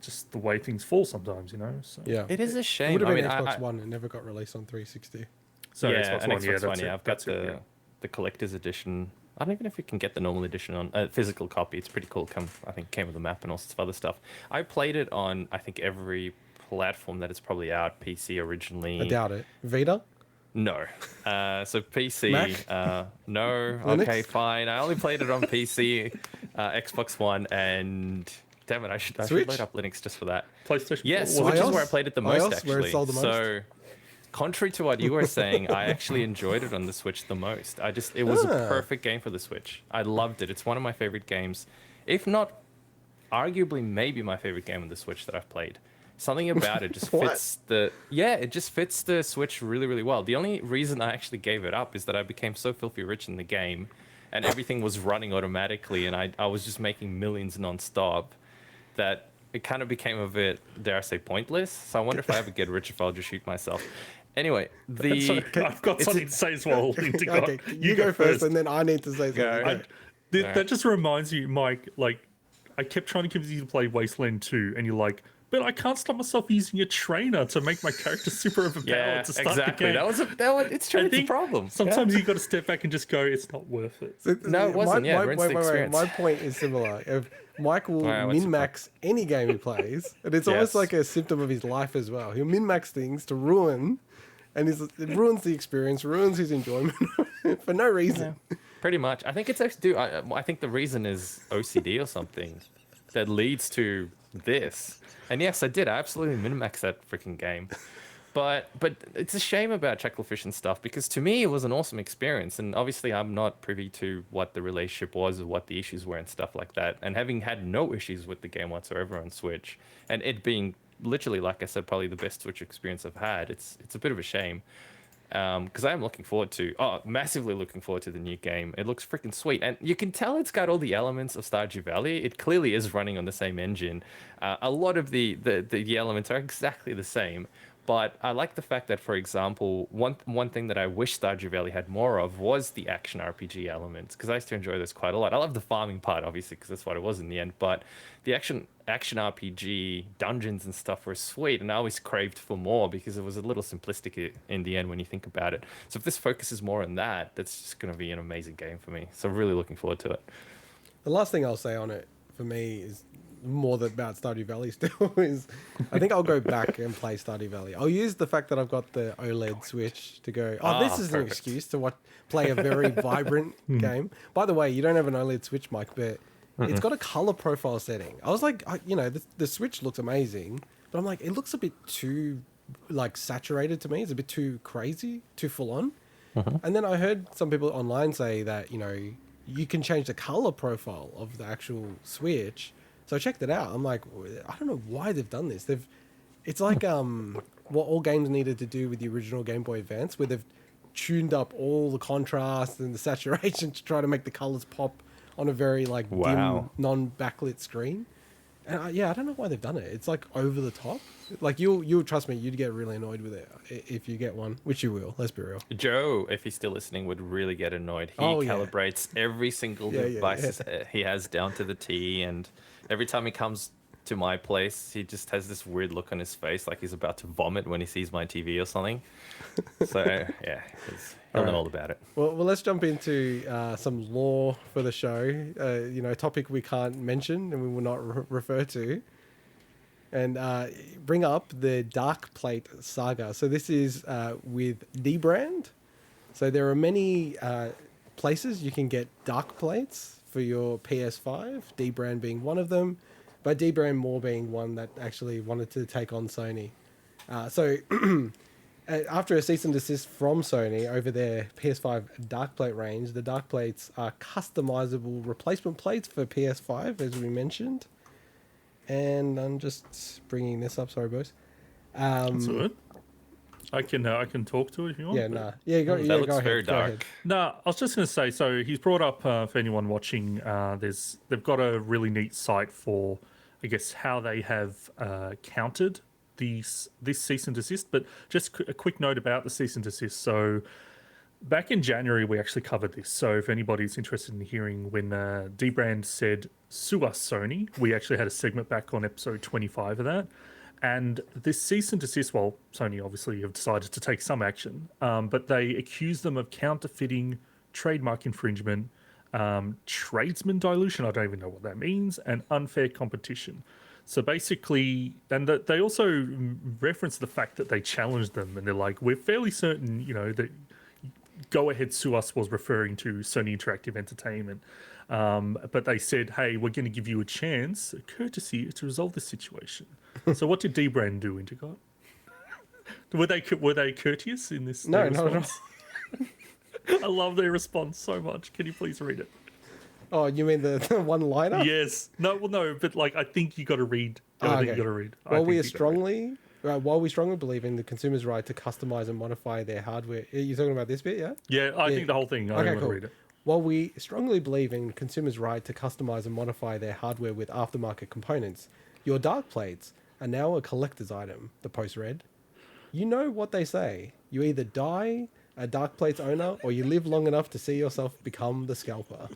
just the way things fall sometimes, So. Yeah. It is a It shame. would have been I mean, Xbox One. It never got released on 360. So yeah, Xbox and One, Xbox One, that's I've got the collector's edition. I don't even know if you can get the normal edition on physical copy. It's pretty cool. I think came with a map and all sorts of other stuff. I played it on, I think, every platform that is probably out. PC originally. I doubt it. Vita? No. So PC. Mac? No. Linux? Okay, fine. I only played it on PC, Xbox One, and damn it, I should load up Linux just for that. PlayStation 4? Yes, Was which it? is where I played it the most, iOS, actually. where it sold the most? So, contrary to what you were saying, I actually enjoyed it on the Switch the most. It was a perfect game for the Switch. I loved it. It's one of my favorite games, if not arguably maybe my favorite game on the Switch that I've played. Something about it just fits it just fits the Switch really, really well. The only reason I actually gave it up is that I became so filthy rich in the game, and everything was running automatically, and I was just making millions non-stop, that it kind of became a bit, dare I say, pointless. So I wonder if I ever get rich, if I'll just shoot myself. Anyway, I've got something to say as well. Okay, you go first, and then I need to say something. That just reminds you, Mike, I kept trying to convince you to play Wasteland 2, and you're like, but I can't stop myself using a trainer to make my character super overpowered to start the game. It's true. It's a problem. Sometimes you got to step back and just go, it's not worth it. No, it wasn't. Wait. My point is similar. If Mike will min-max any game he plays, and it's almost like a symptom of his life as well. He'll min-max things to ruin, and it ruins the experience, ruins his enjoyment for no reason. Yeah, pretty much. I think it's actually. I think the reason is OCD or something. that leads to this. And yes, I did. I absolutely min-maxed that freaking game. But it's a shame about Chucklefish and stuff, because to me it was an awesome experience, and obviously I'm not privy to what the relationship was or what the issues were and stuff like that. And having had no issues with the game whatsoever on Switch, and it being literally, like I said, probably the best Switch experience I've had, it's a bit of a shame. Because I am massively looking forward to the new game. It looks freaking sweet, and you can tell it's got all the elements of Stardew Valley. It clearly is running on the same engine. A lot of the elements are exactly the same. But I like the fact that, for example, one thing that I wish Stardew Valley had more of was the action RPG elements, because I used to enjoy this quite a lot. I love the farming part, obviously, because that's what it was in the end. But the action RPG dungeons and stuff were sweet, and I always craved for more because it was a little simplistic in the end when you think about it. So if this focuses more on that, that's just going to be an amazing game for me. So really looking forward to it. The last thing I'll say on it for me is more than about Stardew Valley still is I think I'll go back and play Stardew Valley. I'll use the fact that I've got the OLED Switch to go, this is an excuse to play a very vibrant game. By the way, you don't have an OLED Switch, Mike, but it's got a color profile setting. I was like, the Switch looks amazing, but I'm like, it looks a bit too like saturated to me. It's a bit too crazy, too full on. And then I heard some people online say that, you can change the color profile of the actual Switch. So I checked it out. I'm like, I don't know why they've done this. It's like what all games needed to do with the original Game Boy Advance, where they've tuned up all the contrast and the saturation to try to make the colors pop on a very dim, non-backlit screen. And I don't know why they've done it. It's like over the top. Like you'll trust me, you'd get really annoyed with it if you get one, which you will. Let's be real. Joe, if he's still listening, would really get annoyed. He calibrates every single device he has down to the T, and every time he comes to my place, he just has this weird look on his face, like he's about to vomit when he sees my TV or something. So he'll know all about it. Well, let's jump into some lore for the show. A topic we can't mention and we will not refer to, and bring up the Darkplate saga. So this is with dbrand. So there are many places you can get Darkplates for your PS5, dbrand being one of them, but dbrand more being one that actually wanted to take on Sony. So after a cease and desist from Sony over their PS5 Darkplate range, the Darkplates are customizable replacement plates for PS5, as we mentioned. And I'm just bringing this up. Sorry, boys. That's good. I can talk to it if you want. Yeah, nah. Yeah, that go looks ahead. very Go dark. ahead. No, I was just going to say, so he's brought up, for anyone watching, they've got a really neat site for, I guess, how they have countered this cease and desist. But just a quick note about the cease and desist. So back in January, we actually covered this. So if anybody's interested in hearing when dbrand said, sue us, Sony, we actually had a segment back on episode 25 of that. And this cease and desist, well, Sony obviously have decided to take some action, but they accuse them of counterfeiting, trademark infringement, tradesman dilution, I don't even know what that means, and unfair competition. So basically, and they also reference the fact that they challenged them, and they're like, we're fairly certain, that Go Ahead Sue Us was referring to Sony Interactive Entertainment. But they said, hey, we're going to give you a chance, a courtesy, to resolve this situation. So what did dbrand do, Intergot? Were they courteous in this? No, not at all. I love their response so much. Can you please read it? Oh, you mean the one-liner? Yes. No, but I think you got to read. Okay. You got to read. While we strongly believe in the consumer's right to customize and modify their hardware. You're talking about this bit, yeah? Yeah, I think the whole thing. I want to read it. While we strongly believe in consumers' right to customize and modify their hardware with aftermarket components, your Darkplates are now a collector's item, the post read. You know what they say. You either die a Darkplates owner or you live long enough to see yourself become the scalper.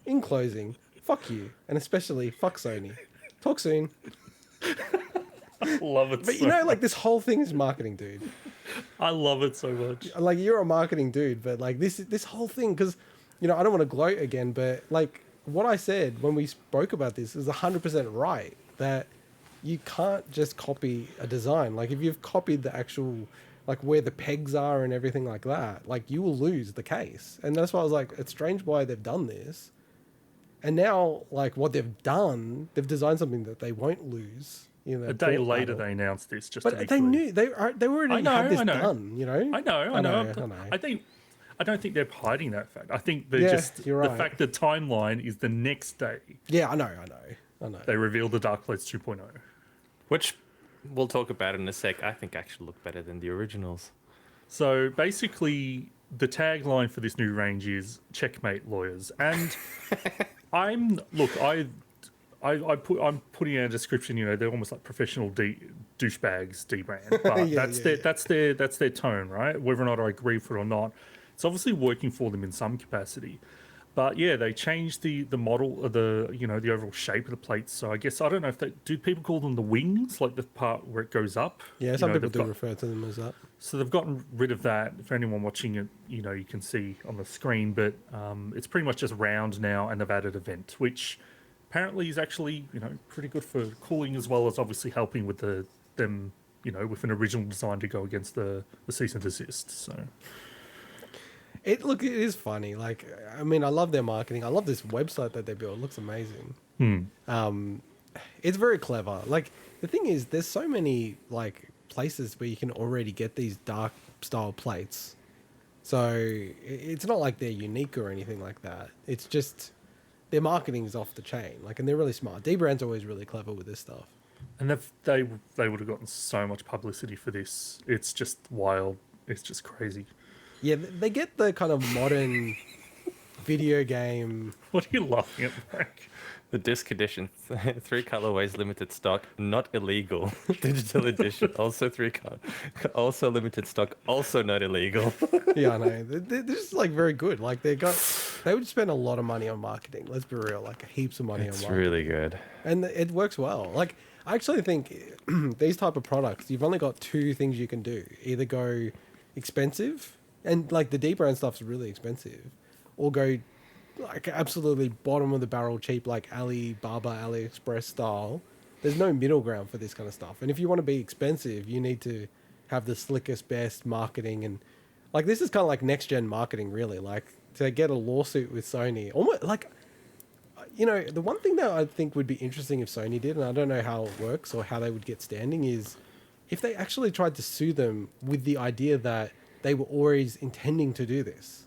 In closing, fuck you, and especially fuck Sony. Talk soon. Love it. But this whole thing is marketing, dude. I love it so much. Like, you're a marketing dude, but this whole thing, because I don't want to gloat again, but what I said when we spoke about this is 100% right, that you can't just copy a design. Like, if you've copied the actual, where the pegs are and everything like that, you will lose the case. And that's why I was like, it's strange why they've done this. And now, like, what they've done, they've designed something that they won't lose. You know, A day later, they announced this. Just to but be they clear. knew they already had this done. You know, I know. I don't think they're hiding that fact. I think they're just you're the right. fact the timeline is the next day. Yeah, I know. They revealed the Darkplates 2.0. Which we'll talk about in a sec. I think actually look better than the originals. So basically, the tagline for this new range is "Checkmate, lawyers." And I'm putting in a description. You know, they're almost like professional douchebags, dbrand. But that's their tone, right? Whether or not I agree with it or not, it's obviously working for them in some capacity. But yeah, they changed the model of the overall shape of the plates. So I guess I don't know if do people call them the wings, like the part where it goes up. Yeah, some people do refer to them as that. So they've gotten rid of that. For anyone watching it, you can see on the screen, but it's pretty much just round now, and they've added a vent, which apparently is actually pretty good for cooling, as well as obviously helping with them with an original design to go against the cease and desist. So. It is funny. Like, I mean, I love their marketing. I love this website that they built. It looks amazing. It's very clever. Like, the thing is, there's so many like places where you can already get these dark style plates. So it's not like they're unique or anything like that. It's just their marketing is off the chain. Like, and they're really smart. dbrand's always really clever with this stuff. And they would have gotten so much publicity for this. It's just wild. It's just crazy. Yeah, they get the kind of modern video game. What are you laughing at, Frank? The disc edition, 3 colorways, limited stock, not illegal. Digital edition, also 3 also limited stock, also not illegal. Yeah, I know. They're just like very good. Like they would spend a lot of money on marketing. Let's be real, like heaps of money on marketing. It's really good, and it works well. Like I actually think these type of products, you've only got 2 things you can do: either go expensive, and like the dbrand stuff's really expensive, or go like absolutely bottom of the barrel cheap, like Alibaba, AliExpress style. There's no middle ground for this kind of stuff. And if you want to be expensive, you need to have the slickest, best marketing. And like this is kind of like next gen marketing, really. Like to get a lawsuit with Sony, almost like the one thing that I think would be interesting if Sony did, and I don't know how it works or how they would get standing, is if they actually tried to sue them with the idea that they were always intending to do this.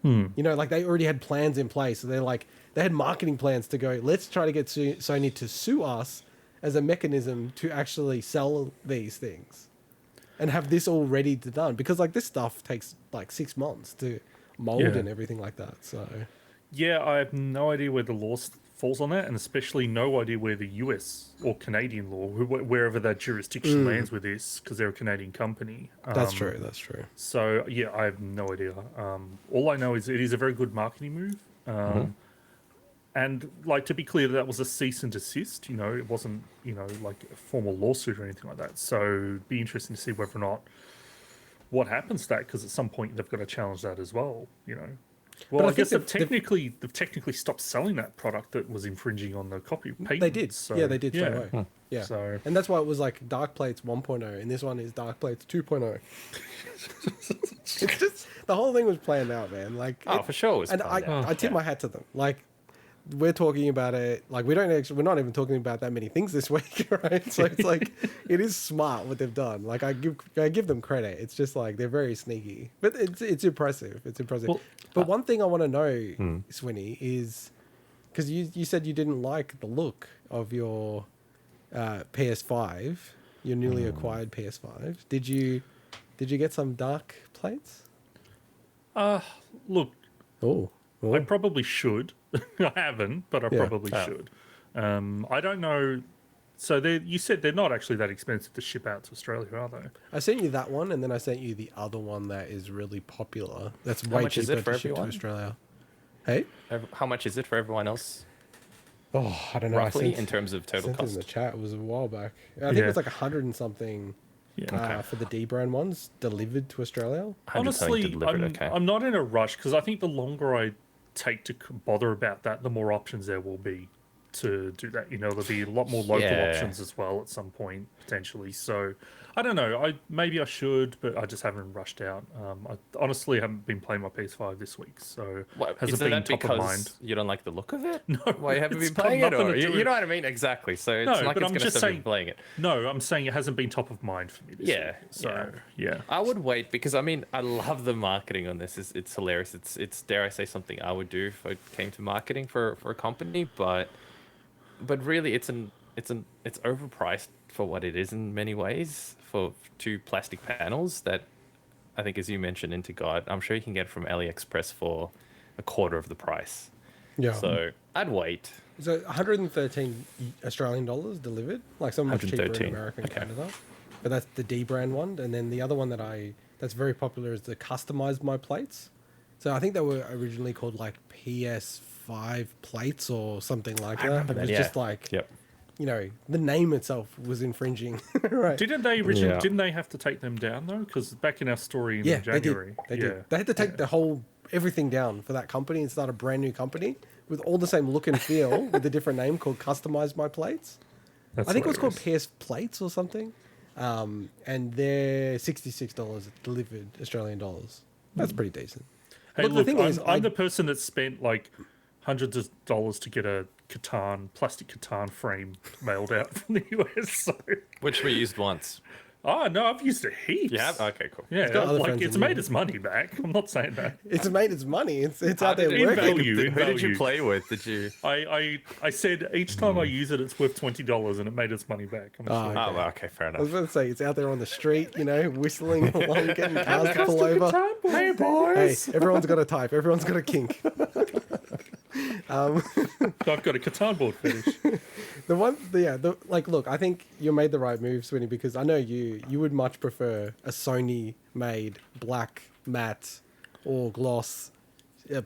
Like they already had plans in place. So they had marketing plans to go, let's try to get Sony to sue us as a mechanism to actually sell these things and have this all ready to done. Because like this stuff takes like 6 months to mold and everything like that. So yeah, I have no idea where the law falls on that, and especially no idea where the US or Canadian law, wherever that jurisdiction lands with this, because they're a Canadian company. That's true. So yeah, I have no idea. All I know is it is a very good marketing move. And like to be clear, that was a cease and desist. It wasn't like a formal lawsuit or anything like that. So it'd be interesting to see whether or not what happens to that, because at some point they've got to challenge that as well. Well, I guess they've technically stopped selling that product that was infringing on the copy patent. They did. So, They did straight away. Yeah. So, and that's why it was like Darkplates 1.0, and this one is Darkplates 2.0. It's just the whole thing was planned out, man. Like, for sure, it was and planned out. I tip my hat to them. Like, we're talking about it. Like, we're not even talking about that many things this week, right? So it's like, it is smart what they've done. Like, I give them credit. It's just like they're very sneaky, but it's impressive. It's impressive. Well, but one thing I want to know, Swinny, is because you said you didn't like the look of your PS5, your newly acquired PS5. Did you get some dark plates? look, Oh, I probably should. I haven't, but I probably should. I don't know. So you said they're not actually that expensive to ship out to Australia, are they? I sent you that one, and then I sent you the other one that is really popular. That's way much is cheaper it for to ship to everyone? Australia. Hey? How much is it for everyone else, Oh, I don't know. roughly, I sent, in terms of total sent it in cost? the chat. It was a while back. I think it was like 100 and something Yeah. for the dbrand ones delivered to Australia. 100 something Honestly, delivered, I'm not in a rush, because I think the longer I take to bother about that, the more options there will be. to do that. You know, there'll be a lot more local options as well at some point potentially. So I don't know. Maybe I should, but I just haven't rushed out. I honestly haven't been playing my PS5 this week, so hasn't been top of mind. You don't like the look of it? No, Why you haven't it's been got playing it? nothing Or, to do you with- know what I mean? Exactly. So it's No, like but it's I'm going to just stop you saying. playing it. No, I'm saying it hasn't been top of mind for me. This Yeah, week. So yeah. I would wait because I mean I love the marketing on this. It's hilarious. It's dare I say something I would do if it came to marketing for a company, but really it's overpriced for what it is in many ways for 2 plastic panels that I think, as you mentioned, into God, I'm sure you can get from AliExpress for a quarter of the price. Yeah. So I'd wait. So 113 Australian dollars delivered, like so much cheaper in 113. America and Okay. Canada. But that's the dbrand one, and then the other one that's very popular is the customized my plates. So I think they were originally called like PS5 plates or something like that. remember It that, was yeah. just like, Yep. you know, the name itself was infringing, right? Didn't they originally? Yeah. Didn't they have to take them down though? Because back in our story in Yeah, January, they did. They had to take the whole everything down for that company and start a brand new company with all the same look and feel with a different name called Customize My Plates. That's I think it was called hilarious. PS Plates or something. And they're $66 delivered Australian dollars. That's pretty decent. Hey, But the look, thing is, I'm the person that spent like hundreds of dollars to get a plastic Catan frame mailed out from the US. So, Which we used once. oh no, I've used it heaps. Yeah. Okay. Cool. Yeah, got other like friends it's in made Europe. its money back. I'm not saying that. It's made its money. It's How out there did it working. value. Who in did you value. play with? Did you? I said each time I use it, it's worth $20, and it made its money back. I'm Oh, sure. Oh, well, okay, fair I was enough. about to say, it's out there on the street, you know, whistling along, getting cars to pull over. Hey Hey, boys, everyone's got a type. Everyone's got a kink. I've got a Catan board fetish. Look, I think you made the right move, Swinny, because I know you would much prefer a Sony-made black matte or gloss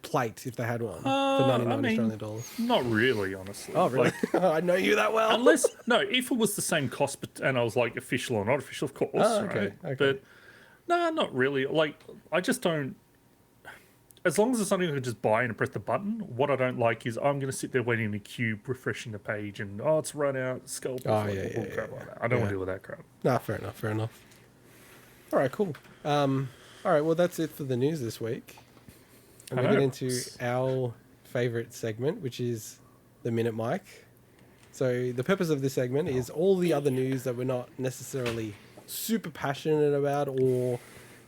plate if they had one for 99 Australian dollars. Not really, honestly. Oh, really? Like, I know you that well. unless if it was the same cost, and I was like official or not official, of course, okay, right? okay. But no, not really. Like I just don't. As long as it's something I can just buy and press the button, what I don't like is I'm going to sit there waiting in a queue, refreshing the page, and it's run out, scalp. Oh, yeah, crap like that. I don't want to deal with that crap. Nah, fair enough. All right, cool. All right, well, that's it for the news this week. And we I get know. into our favorite segment, which is the Minute Mic. So the purpose of this segment is all the other news that we're not necessarily super passionate about, or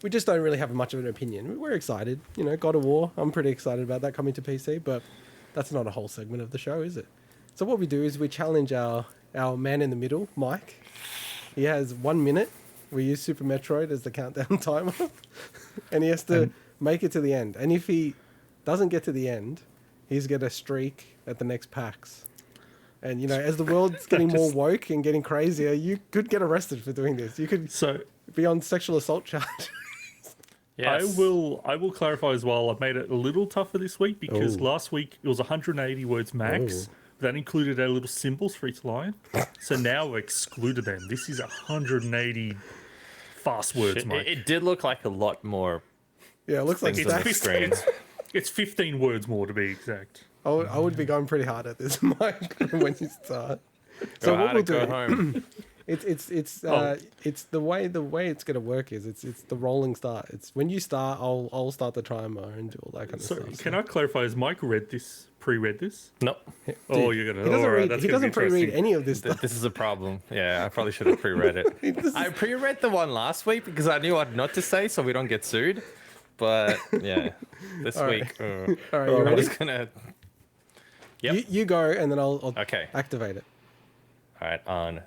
we just don't really have much of an opinion. We're excited. You know, God of War, I'm pretty excited about that coming to PC, but that's not a whole segment of the show, is it? So what we do is we challenge our man in the middle, Mike. He has 1 minute. We use Super Metroid as the countdown timer. And he has to make it to the end. And if he doesn't get to the end, he's get a streak at the next PAX. And, you know, as the world's getting more woke and getting crazier, you could get arrested for doing this. You could So be on sexual assault charge. Yes. I will clarify as well. I've made it a little tougher this week because last week it was 180 words max. That included our little symbols for each line. So now we've excluded them. This is 180 fast words, It, Mike. it did look like a lot more. Yeah, it looks like Things on the stacks. screen. It's 15 words more to be exact. I would be going pretty hard at this, Mike, when you start. So Go what hard we'll or go do, home. it's Oh. it's the way it's gonna work is it's the rolling start. It's when you start, I'll start the timer and do all that kind of So stuff. can I clarify? Has Mike pre-read this? Nope. Oh, you're gonna. He doesn't all right, read. that's He gonna be doesn't pre-read interesting. any of this stuff. This is a problem. Yeah, I probably should have pre-read it. I pre-read the one last week because I knew what not to say so we don't get sued. But yeah, this All right. week All right, you I'm ready? just gonna. Yep. You go, and then I'll Okay. activate it. All right, on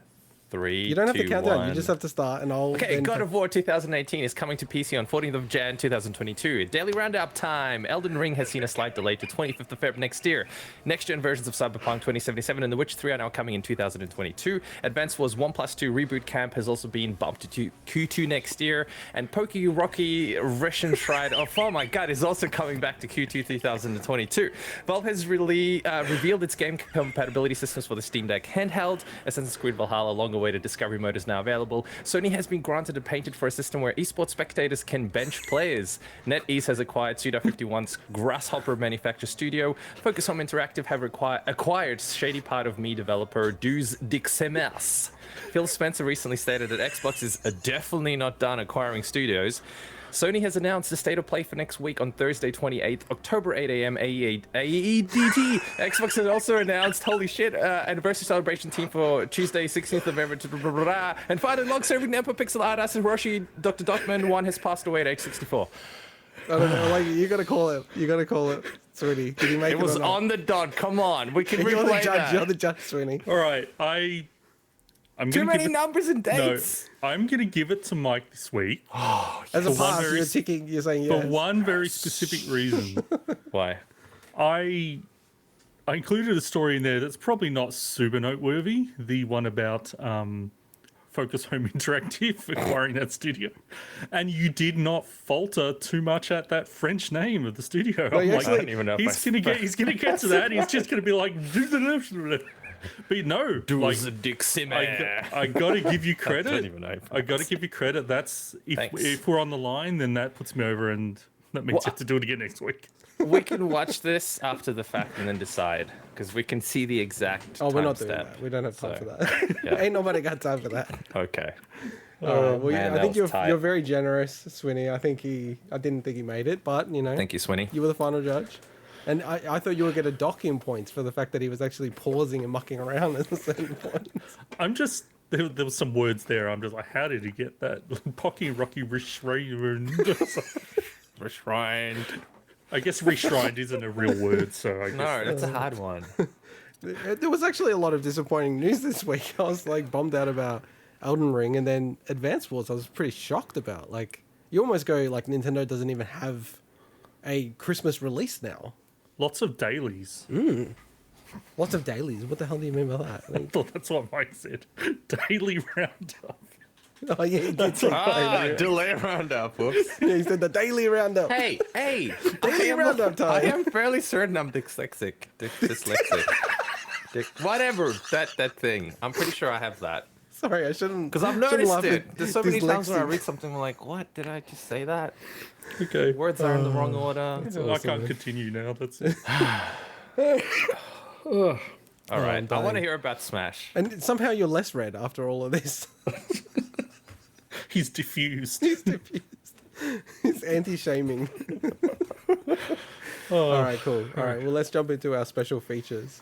3. You don't have to 2, count down. You 1. just have to start, and I'll. Okay, then God of War 2018 is coming to PC on 14th of Jan 2022. Daily roundup time. Elden Ring has seen a slight delay to 25th of Feb next year. Next-gen versions of Cyberpunk 2077 and The Witcher 3 are now coming in 2022. Advance Wars 1+2 Reboot Camp has also been bumped to Q2 next year. And Pokey Rocky Russian Shrine oh my god, is also coming back to Q2 2022. Valve has revealed its game compatibility systems for the Steam Deck handheld. Assassin's Creed Valhalla, along long-awaited discovery mode is now available. Sony has been granted and painted for a system where esports spectators can bench players. NetEase has acquired Suda51's Grasshopper Manufacture Studio. Focus Home Interactive have acquired Shady Part of Me developer Deux Dixemas. Phil Spencer recently stated that Xbox is definitely not done acquiring studios. Sony has announced the state of play for next week on Thursday, 28th October, 8 a.m. AEDT. Xbox has also announced, holy shit, anniversary celebration team for Tuesday, 16th November. And finally, long-serving Nempa Pixel artist Hiroshi Dr. Dockman 1 has passed away at age 64. I don't know, like, you gotta call it. You gotta call it, Swinny. Did he make it? It was on the dot. Come on, we can You're the replay judge. that. You're the judge, Swinny. All right, I'm Too gonna many give it, numbers and dates. No, I'm going to give it to Mike this week As a For one pass, very you're s- ticking. You're saying yes. for one very specific reason. Why? I included a story in there that's probably not super noteworthy. The one about Focus Home Interactive acquiring that studio, and you did not falter too much at that French name of the studio. No, I'm you like, actually- I don't even know if he's I- gonna get to that. He's just gonna be like, but no, like, I got to give you credit. I don't even know. I got to give you credit. That's Thanks. if we're on the line, then that puts me over, and that means you have to do it again next week. We can watch this after the fact and then decide, because we can see the exact. Oh, we're not doing timestamp. that. We don't have time So, for that. yeah. Ain't nobody got time for that. Okay. Well, man, I that think was tight. you're very generous, Swinny. I didn't think he made it, but you know, Thank you, Swinny. you were the final judge. And I thought you were going to dock him points for the fact that he was actually pausing and mucking around at certain points. I'm just there was some words there. I'm just like, how did he get that? Pocky Rocky Reshrined. Reshrined. I guess reshrined isn't a real word, so I guess No, that's a hard one. There was actually a lot of disappointing news this week. I was like bummed out about Elden Ring, and then Advance Wars I was pretty shocked about. Like, you almost go like, Nintendo doesn't even have a Christmas release now. lots of dailies. Lots of dailies. What the hell do you mean by that? I I think, thought that's what Mike said. Daily roundup. oh yeah, he did say daily. delay roundup. Whoops. Yeah, he said the daily roundup. Hey. Daily roundup I time. am fairly certain I'm dyslexic. Dyslexic. Whatever that thing. I'm pretty sure I have that. Sorry, I shouldn't. Because I've shouldn't noticed laugh it. at There's so many times where I dyslexia. read something I'm like, what? Did I just say that? Okay. Words are in the wrong order. I can't continue now. That's it. All right. I dying. want to hear about Smash. And somehow you're less red after all of this. He's diffused. He's diffused. He's anti-shaming. All right, cool. All right, well, let's jump into our special features.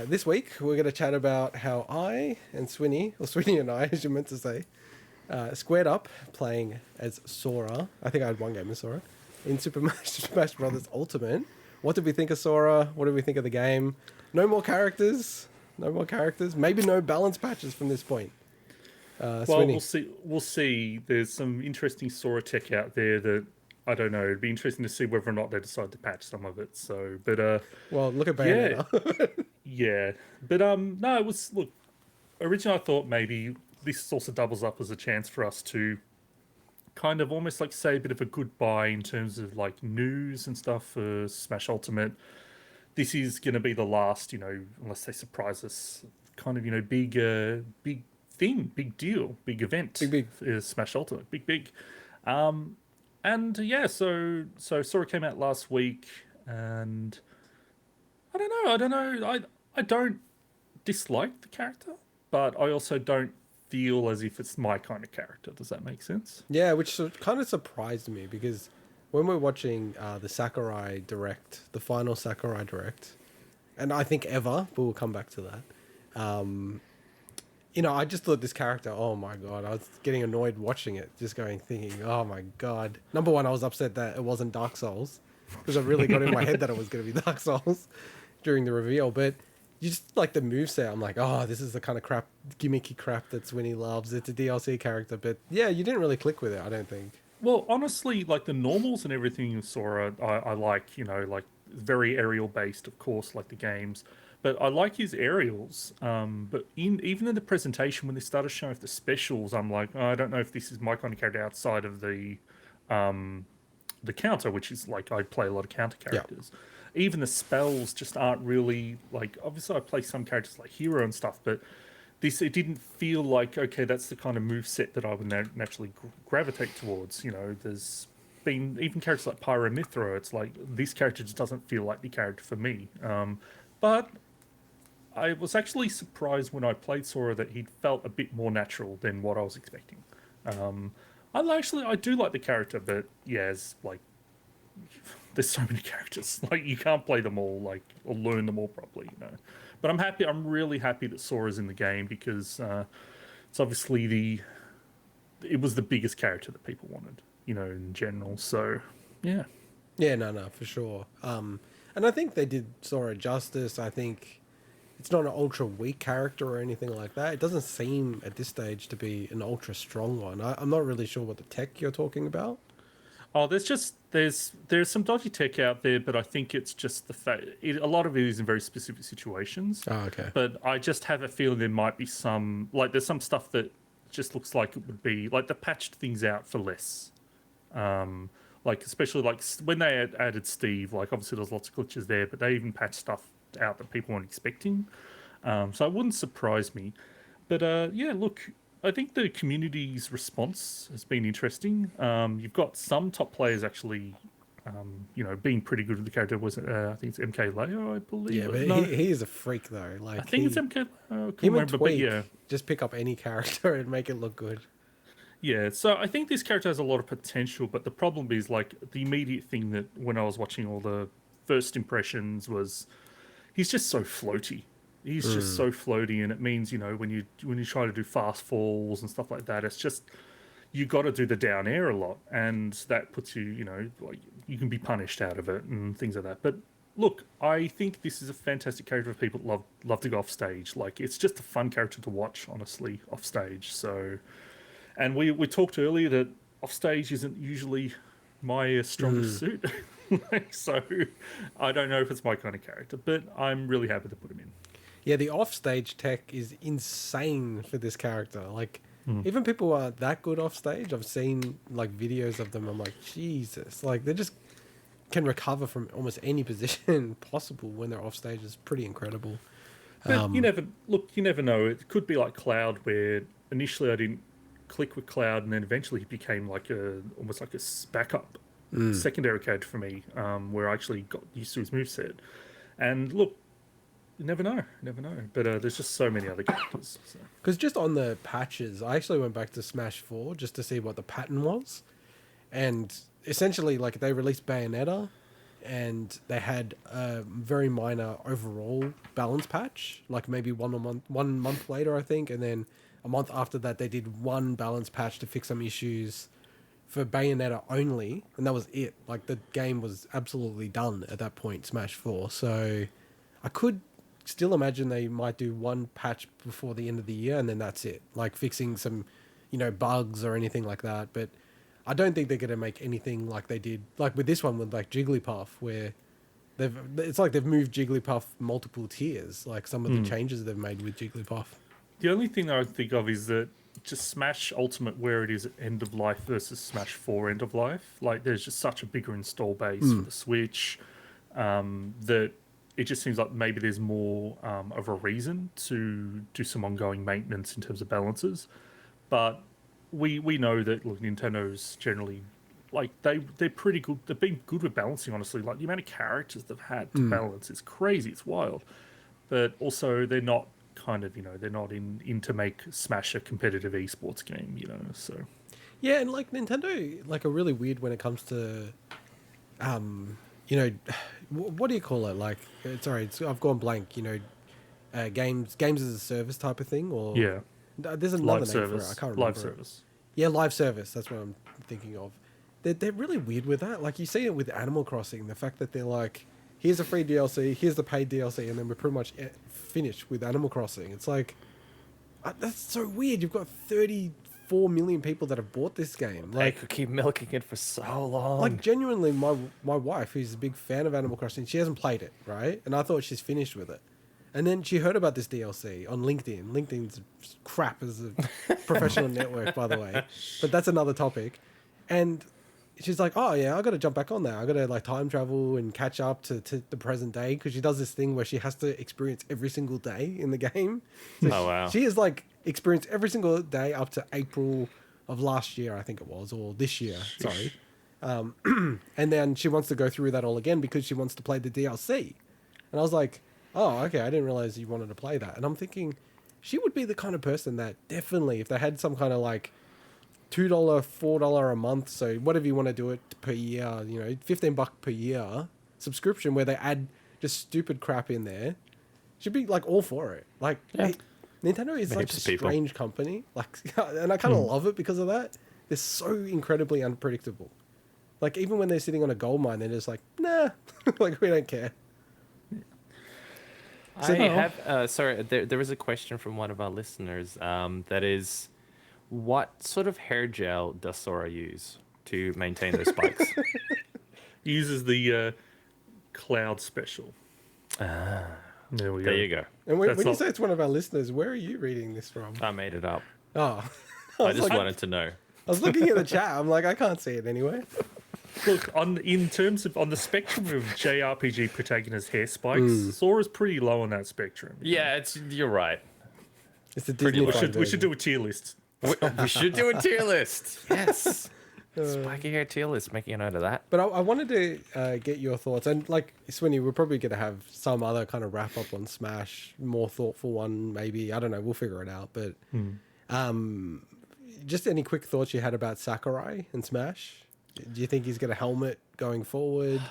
This week, we're going to chat about how I and Swinny, or Swinny and I, as you meant to say, squared up playing as Sora. I think I had one game as Sora. In Super Smash Brothers Ultimate. What did we think of Sora? What did we think of the game? No more characters. No more characters. Maybe no balance patches from this point. Well, Swinny. we'll see. There's some interesting Sora tech out there that I don't know. It'd be interesting to see whether or not they decide to patch some of it. So, but Well, look at Bayonetta. yeah. But no, it was look. Originally, I thought maybe this also doubles up as a chance for us to kind of almost like say a bit of a goodbye in terms of like news and stuff for Smash Ultimate. This is going to be the last, unless they surprise us, kind of, big thing, big deal, big event. Big. Is Smash Ultimate, big. And yeah, so Sora came out last week, and I don't know. I don't dislike the character, but I also don't feel as if it's my kind of character. Does that make sense? Yeah, which kind of surprised me because when we're watching the Sakurai Direct, the final Sakurai Direct, and I think ever, but we'll come back to that. I just thought this character, oh my god, I was getting annoyed watching it, just thinking, oh my god. Number one, I was upset that it wasn't Dark Souls, because I really got in my head that it was going to be Dark Souls during the reveal, but you just like the moveset, I'm like, oh, this is the kind of crap, gimmicky crap that Swinny loves. It's a DLC character, but yeah, you didn't really click with it, I don't think. Well, honestly, like the normals and everything in Sora, I like, like very aerial based, of course, like the games. But I like his aerials. But even in the presentation, when they started showing off the specials, I'm like, oh, I don't know if this is my kind of character outside of the counter, which is like I play a lot of counter characters. Even the spells just aren't really like. Obviously, I play some characters like Hero and stuff, but it didn't feel like, okay, that's the kind of move set that I would naturally gravitate towards. You know, there's been even characters like Pyramithra. It's like this character just doesn't feel like the character for me. But I was actually surprised when I played Sora that he felt a bit more natural than what I was expecting. I do like the character, but yeah, it's like there's so many characters. Like you can't play them all, like or learn them all properly, you know. But I'm happy. I'm really happy that Sora's in the game because it's obviously it was the biggest character that people wanted, you know, in general. So yeah, Yeah, no, for sure. And I think they did Sora justice. I think it's not an ultra weak character or anything like that. It doesn't seem at this stage to be an ultra strong one. I'm not really sure what the tech you're talking about. oh, there's some dodgy tech out there, but I think it's just the fact a lot of it is in very specific situations. Oh, okay. But I just have a feeling there might be some there's some stuff that just looks like it would be like they patched things out for less. Like especially like when they added Steve, like obviously there's lots of glitches there, but they even patched stuff out that people weren't expecting. So it wouldn't surprise me. But yeah, look, I think the community's response has been interesting. You've got some top players actually, you know, being pretty good with the character. Was it? I think it's MK Leo, I believe. Yeah, but No, he is a freak though. Like I think it's MK Leo. I can't him and remember, but Tweak yeah. just pick up any character and make it look good. Yeah, so I think this character has a lot of potential, but the problem is like the immediate thing that when I was watching all the first impressions was he's just so floaty. He's just so floaty, and it means, you know, when you try to do fast falls and stuff like that, it's just you got to do the down air a lot, and that puts you, you know, like you can be punished out of it and things like that. But look, I think this is a fantastic character for people that love to go off stage. Like it's just a fun character to watch, honestly, off stage. So, and we talked earlier that off stage isn't usually my strongest suit. So I don't know if it's my kind of character, but I'm really happy to put him in. Yeah, the offstage tech is insane for this character. Like, even people who aren't that good offstage, I've seen like videos of them. I'm like, Jesus! Like they just can recover from almost any position possible when they're offstage. It's pretty incredible. But you never know. It could be like Cloud, where initially I didn't click with Cloud, and then eventually he became like almost like a backup secondary character for me, where I actually got used to his moveset. And look, you never know. But there's just so many other characters. Because just on the patches, I actually went back to Smash 4 just to see what the pattern was. And essentially, like, they released Bayonetta, and they had a very minor overall balance patch, like maybe 1 month later, I think. And then a month after that, they did one balance patch to fix some issues for Bayonetta only. And that was it. Like, the game was absolutely done at that point, Smash 4. So I could still imagine they might do one patch before the end of the year, and then that's it, like fixing some, you know, bugs or anything like that. But I don't think they're going to make anything like they did, like with this one with like Jigglypuff, where it's like they've moved Jigglypuff multiple tiers, like some of the changes they've made with Jigglypuff. The only thing I think of is that just Smash Ultimate, where it is at end of life versus Smash 4 end of life, like there's just such a bigger install base for the Switch, that it just seems like maybe there's more of a reason to do some ongoing maintenance in terms of balances. But we know that, look, Nintendo's generally, like, they're pretty good. They've been good with balancing, honestly. Like, the amount of characters they've had to balance is crazy. It's wild. But also, they're not kind of, you know, they're not in to make Smash a competitive esports game, you know, so. Yeah, and, like, Nintendo, like, are really weird when it comes to, you know, what do you call it? Like, sorry, I've gone blank. You know, games as a service type of thing, or Yeah. There's another Live name service. for it. I can't remember. Live it. service. Yeah, live service. That's what I'm thinking of. They're really weird with that. Like, you see it with Animal Crossing, the fact that they're like, here's a free DLC, here's the paid DLC, and then we're pretty much finished with Animal Crossing. It's like, that's so weird. You've got 34 million people that have bought this game. They Like, could keep milking it for so long. like genuinely, my wife, who's a big fan of Animal Crossing, she hasn't played it, right? And I thought she's finished with it. And then she heard about this DLC on LinkedIn. LinkedIn's crap as a professional network, by the way. But that's another topic. And she's like, oh yeah, I got to jump back on that. I got to like time travel and catch up to the present day, because she does this thing where she has to experience every single day in the game. So Oh, wow. She has like experienced every single day up to April of last year, I think it was, or this year. Sorry. And then she wants to go through that all again because she wants to play the DLC. And I was like, oh, okay, I didn't realize you wanted to play that. And I'm thinking, she would be the kind of person that definitely, if they had some kind of like $2, $4 a month, so whatever you want to do it per year, you know, $15 per year subscription where they add just stupid crap in there, she'd be like all for it. Like, Nintendo is such a strange company, like, and I kind of love it because of that. They're so incredibly unpredictable. Like, even when they're sitting on a gold mine, they're just like, nah, like, we don't care. I have, sorry, there was a question from one of our listeners that is, what sort of hair gel does Sora use to maintain those spikes? He uses the Cloud Special. There we go. There you go. And when That's you not- say it's one of our listeners, where are you reading this from? I made it up. Oh, I just wanted to know. I was looking at the chat. I'm like, I can't see it anywhere. Look, in terms of on the spectrum of JRPG protagonist hair spikes, Sora's pretty low on that spectrum. Yeah, you're right. It's the Pretty Disney. low. We should do a tier list. We should do a tier list. Yes. Spiky hair tier list. Making a note of that. But I wanted to get your thoughts, and like Swinny, we're probably gonna have some other kind of wrap up on Smash, more thoughtful one, maybe. I don't know. We'll figure it out. But just any quick thoughts you had about Sakurai and Smash? Do you think he's gonna helmet going forward?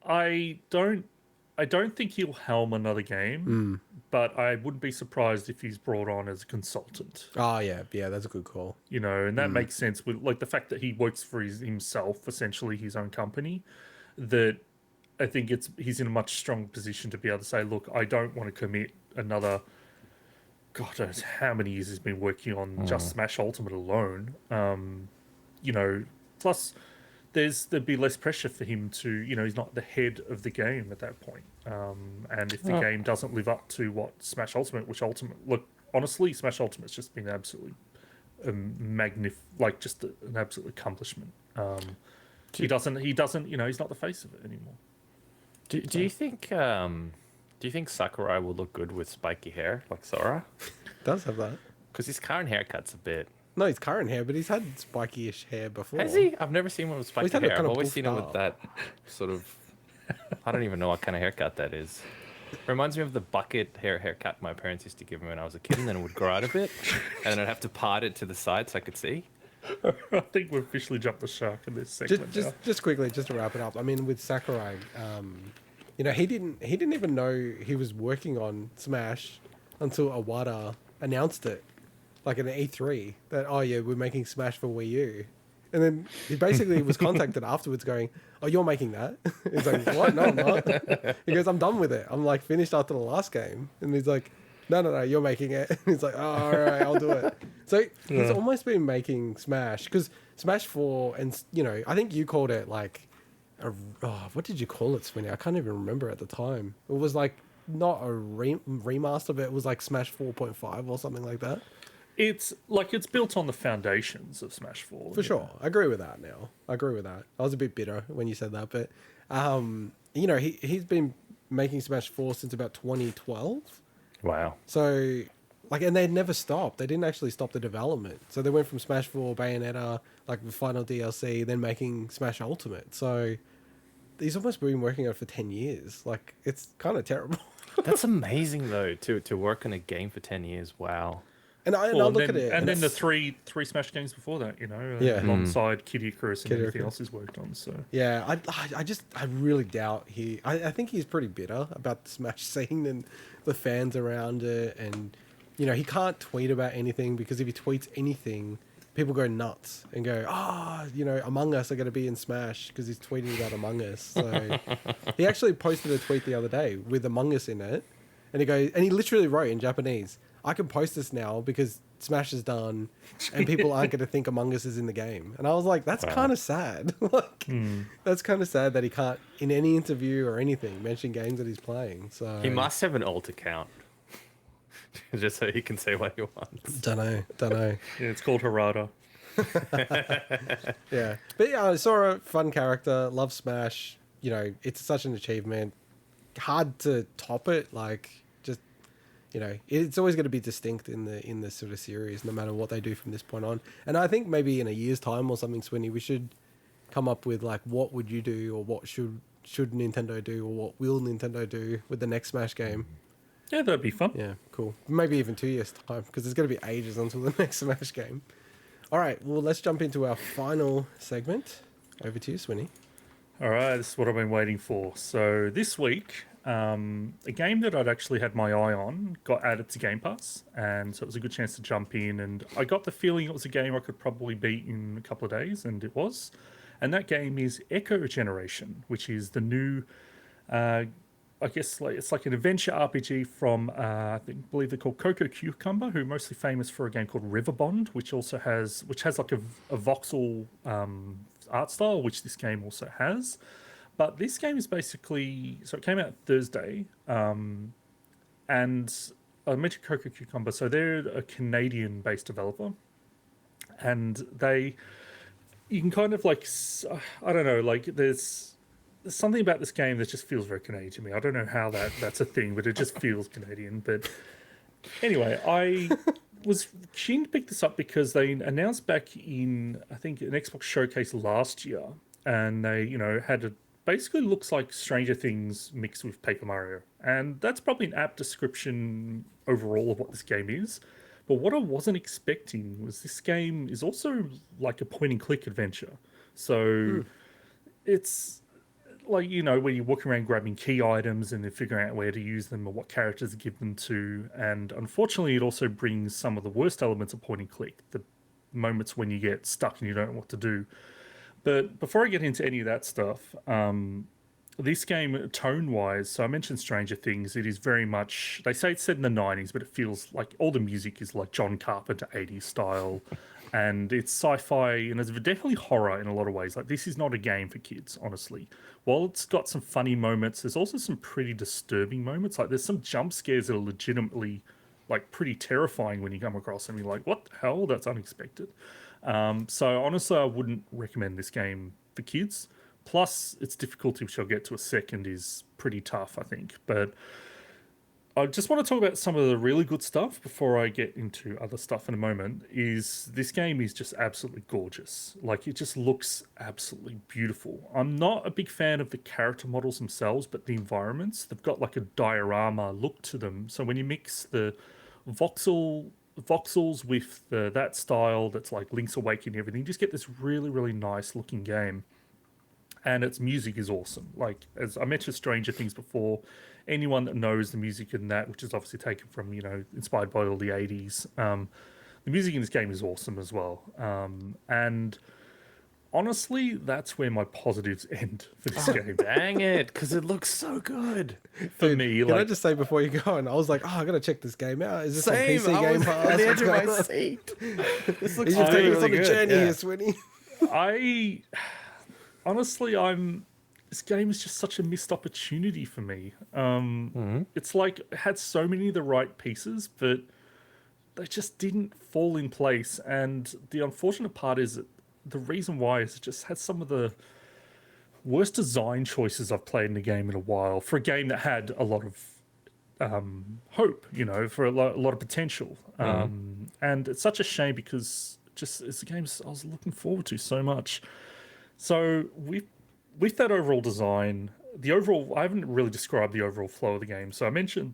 I don't think he'll helm another game, but I wouldn't be surprised if he's brought on as a consultant. Oh yeah, that's a good call. You know, and that makes sense with like the fact that he works for himself, essentially his own company. That I think he's in a much stronger position to be able to say, look, I don't want to commit another. God knows how many years he's been working on just Smash Ultimate alone. You know, plus there'd be less pressure for him to, you know, he's not the head of the game at that point. And if the game doesn't live up to what Smash Ultimate, look, honestly, Smash Ultimate's just been absolutely just an absolute accomplishment. He doesn't, you know, he's not the face of it anymore. Do you think Sakurai will look good with spiky hair like Sora? Does have that? Because his current haircut's a bit. No, his current hair, but he's had spiky-ish hair before. Has he? I've never seen one with spiky he's had it hair. kind I've of always seen him buffed with that sort of. I don't even know what kind of haircut that is. Reminds me of the bucket haircut my parents used to give me when I was a kid, and then it would grow out a bit, and then I'd have to part it to the side so I could see. I think we've officially jumped the shark in this segment. Just quickly, just to wrap it up. I mean, with Sakurai, you know, he didn't even know he was working on Smash until Iwata announced it, like in an E3, that, oh yeah, we're making Smash for Wii U. And then he basically was contacted afterwards going, oh, you're making that? He's like, what? No, I'm not. He goes, I'm done with it. I'm like finished after the last game. And he's like, no, you're making it. And he's like, oh, all right, I'll do it. So he's almost been making Smash, because Smash 4, and, you know, I think you called it like, what did you call it, Swinny? I can't even remember at the time. It was like not a remaster, but it was like Smash 4.5 or something like that. It's built on the foundations of Smash 4. For sure. I agree with that now. I was a bit bitter when you said that, but, you know, he's been making Smash 4 since about 2012. Wow. So, like, and they'd never stopped. They didn't actually stop the development. So they went from Smash 4, Bayonetta, like the final DLC, then making Smash Ultimate. So he's almost been working on it for 10 years. Like, it's kind of terrible. That's amazing, though, to work on a game for 10 years. Wow. And I look at it. And then the three Smash games before that, you know, alongside Kid Icarus and everything else he's worked on. So yeah, I really doubt I think he's pretty bitter about the Smash scene and the fans around it, and you know, he can't tweet about anything, because if he tweets anything, people go nuts and go, you know, Among Us are going to be in Smash because he's tweeting about Among Us. So he actually posted a tweet the other day with Among Us in it, and he literally wrote in Japanese, I can post this now because Smash is done and people aren't going to think Among Us is in the game. And I was like, that's kind of sad. That's kind of sad that he can't, in any interview or anything, mention games that he's playing. So He must have an alt account. Just so he can say what he wants. Don't know. yeah, it's called Harada. Yeah, but yeah, Sora, fun character, love Smash. You know, it's such an achievement. Hard to top it. Like, just it's always going to be distinct in the sort of series, no matter what they do from this point on. And I think maybe in a year's time or something, Swinny, we should come up with like what would you do, or what should Nintendo do, or what will Nintendo do with the next Smash game. Yeah, that'd be fun. Yeah, cool. Maybe even 2 years time, because it's going to be ages until the next Smash game. All right, well, let's jump into our final segment. Over to you, Swinny. All right, this is what I've been waiting for. So this week, a game that I'd actually had my eye on got added to Game Pass, and so it was a good chance to jump in. And I got the feeling it was a game I could probably beat in a couple of days, and it was. And that game is Echo Generation, which is the new, I guess it's like an adventure RPG from I believe they're called Coco Cucumber, who are mostly famous for a game called Riverbond, which has like a voxel art style, which this game also has. But this game is basically, so it came out Thursday, and I mentioned Coco Cucumber, so they're a Canadian-based developer, and you can kind of like, I don't know, like there's something about this game that just feels very Canadian to me. I don't know how that's a thing, but it just feels Canadian. But anyway, I was keen to pick this up because they announced back in, I think, an Xbox showcase last year, and they, had basically looks like Stranger Things mixed with Paper Mario. And that's probably an apt description overall of what this game is. But what I wasn't expecting was this game is also like a point-and-click adventure. So it's like, where you're walking around grabbing key items and then figuring out where to use them or what characters to give them to. And unfortunately, it also brings some of the worst elements of point-and-click, the moments when you get stuck and you don't know what to do. But before I get into any of that stuff, this game, tone-wise, so I mentioned Stranger Things, it is very much, they say it's set in the 90s, but it feels like all the music is like John Carpenter 80s style, and it's sci-fi, and it's definitely horror in a lot of ways. Like, this is not a game for kids, honestly. While it's got some funny moments, there's also some pretty disturbing moments. Like, there's some jump scares that are legitimately, like, pretty terrifying when you come across them. You're like, what the hell? That's unexpected. So honestly, I wouldn't recommend this game for kids. Plus, its difficulty, which I'll get to a second, is pretty tough, I think. But I just want to talk about some of the really good stuff before I get into other stuff in a moment. Is this game is just absolutely gorgeous. Like, it just looks absolutely beautiful. I'm not a big fan of the character models themselves, but the environments, they've got like a diorama look to them. So when you mix the voxels with that style that's like Link's Awakening and everything, you just get this really, really nice looking game. And its music is awesome. Like, as I mentioned Stranger Things before, anyone that knows the music in that, which is obviously taken from, inspired by all the 80s, the music in this game is awesome as well. And honestly, that's where my positives end for this game. Dang it, because it looks so good. For me, Can I just say before you go on, I was like, I gotta check this game out. Is this on PC I Game was Pass? on the edge of What's my going on? seat. This looks You've taken us really on a good. journey Yeah. here, Swinny. Honestly, this game is just such a missed opportunity for me. It's like it had so many of the right pieces, but they just didn't fall in place. And the unfortunate part is that the reason why is it just had some of the worst design choices I've played in a game in a while for a game that had a lot of hope, for a lot of potential. And it's such a shame because just it's a game I was looking forward to so much. So with that overall design, I haven't really described the overall flow of the game. So I mentioned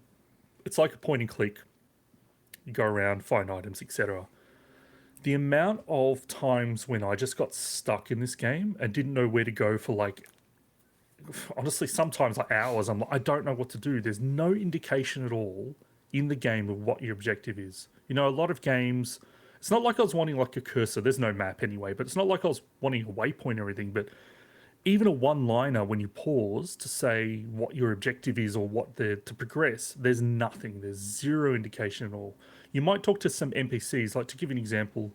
it's like a point and click. You go around, find items, etc. The amount of times when I just got stuck in this game and didn't know where to go for, like, honestly, sometimes like hours, I'm like, I don't know what to do. There's no indication at all in the game of what your objective is. A lot of games, it's not like I was wanting like a cursor. There's no map anyway, but it's not like I was wanting a waypoint or anything. But even a one-liner when you pause to say what your objective is or to progress, there's nothing. There's zero indication at all. You might talk to some NPCs. Like, to give you an example,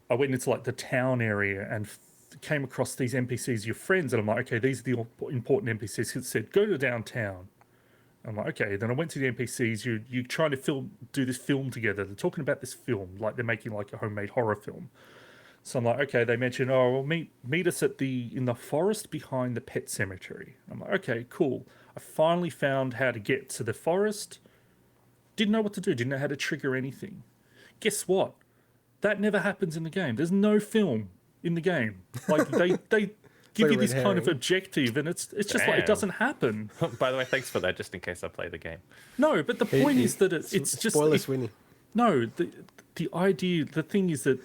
I went into like the town area and came across these NPCs, your friends, and I'm like, okay, these are the important NPCs. It said, go to downtown. I'm like, okay. Then I went to the NPCs. You're trying to do this film together. They're talking about this film, like they're making like a homemade horror film. So I'm like, okay, they mentioned, oh, well, meet us in the forest behind the pet cemetery. I'm like, okay, cool. I finally found how to get to the forest. Didn't know what to do, didn't know how to trigger anything. Guess what? That never happens in the game. There's no film in the game. Like they give like you a this red kind of herring. objective, and it's just like it Damn. doesn't happen. By the way, thanks for that, just in case I play the game. No, but the point is that it's just spoiler, it, Swinny. no. The idea, the thing is that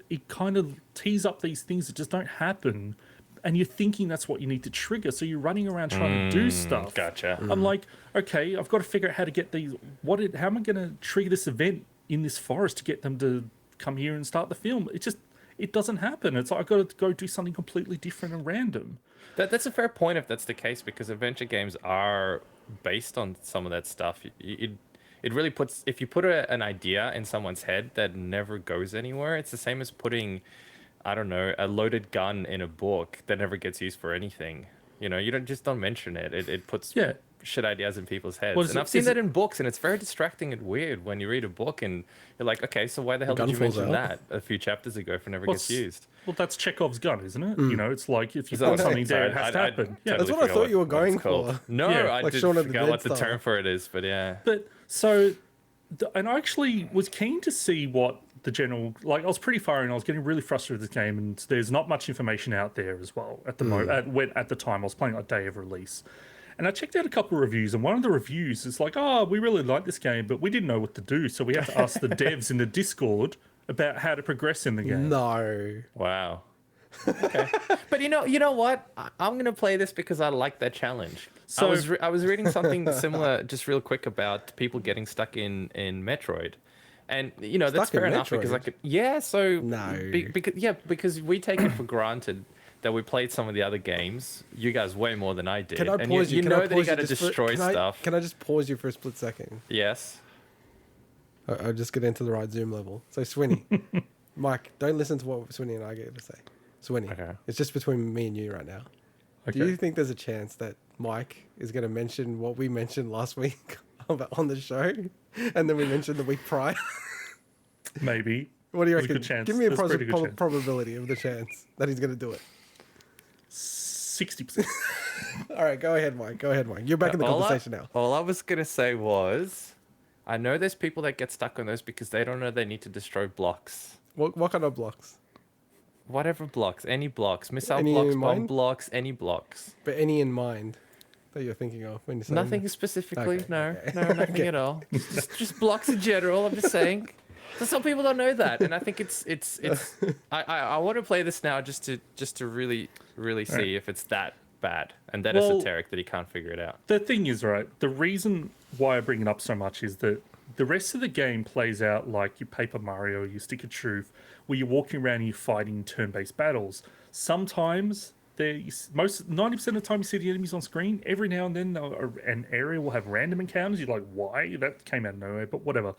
it kind of tees up these things that just don't happen, and you're thinking that's what you need to trigger. So you're running around trying to do stuff. Gotcha. I'm like, okay, I've got to figure out how to get these. How am I going to trigger this event in this forest to get them to come here and start the film? It doesn't happen. It's like I've got to go do something completely different and random. That's a fair point if that's the case, because adventure games are based on some of that stuff. It really puts, if you put an idea in someone's head that never goes anywhere, it's the same as putting, I don't know, a loaded gun in a book that never gets used for anything. You know, you don't mention it. It puts Yeah. shit ideas in people's heads. Well, And I've seen that in books, and it's very distracting and weird when you read a book and you're like, okay, so why the hell gun did you falls mention out. that a few chapters ago if it never Well, gets used? Well, that's Chekhov's gun, isn't it? You know, it's like if you Is that put what- something there, sorry, it has to I happen. Yeah. That's what I forgot thought you were what going it's called. for. No, Yeah. I Like did Shaun of the forget Dead what the style. term for it is, but yeah. But so, and I actually was keen to see what the general, like I was pretty far in, I was getting really frustrated with this game, and there's not much information out there as well at the at the time. I was playing like day of release. And I checked out a couple of reviews, and one of the reviews is like, oh, we really like this game, but we didn't know what to do, so we had to ask the devs in the Discord about how to progress in the game. No. Wow. Okay. But you know what? I'm gonna play this because I like that challenge. So- I was reading something similar, just real quick, about people getting stuck in Metroid, and you know that's Stuck in fair enough because I Metroid? could. Yeah. So No. because we take it for granted that we played some of the other games. You guys way more than I did. Can I and pause you? You Can know I that you pause got to just for- destroy can I- stuff. Can I just pause you for a split second? Yes. I'll just get into the right Zoom level. So, Swinny, Mike, don't listen to what Swinny and I get to say. Swinny, Okay. it's just between me and you right now. Okay. Do you think there's a chance that Mike is going to mention what we mentioned last week on the show, and then we mentioned the week prior? Maybe. What do you There's a reckon? good chance. Give me a There's a pretty good chance. probability of the chance that he's going to do it. 60%. All right, go ahead, Mike. Go ahead, Mike. You're back in the conversation now. All I was gonna say was, I know there's people that get stuck on those because they don't know they need to destroy blocks. What kind of blocks? Whatever blocks, any blocks, missile Any blocks, in bomb mind? blocks, any blocks. But any in mind that you're thinking of when you're saying Nothing specifically. Okay, No, okay. no, nothing at all. Just blocks in general. I'm just saying. So some people don't know that, and I think it's. I want to play this now just to really see if it's that bad and that Well- esoteric that he can't figure it out. The thing is, right, the reason why I bring it up so much is that the rest of the game plays out like your Paper Mario, your Stick of Truth, where you're walking around and you're fighting turn-based battles. Sometimes, 90% of the time you see the enemies on screen. Every now and then an area will have random encounters. You're like, why? That came out of nowhere, but whatever.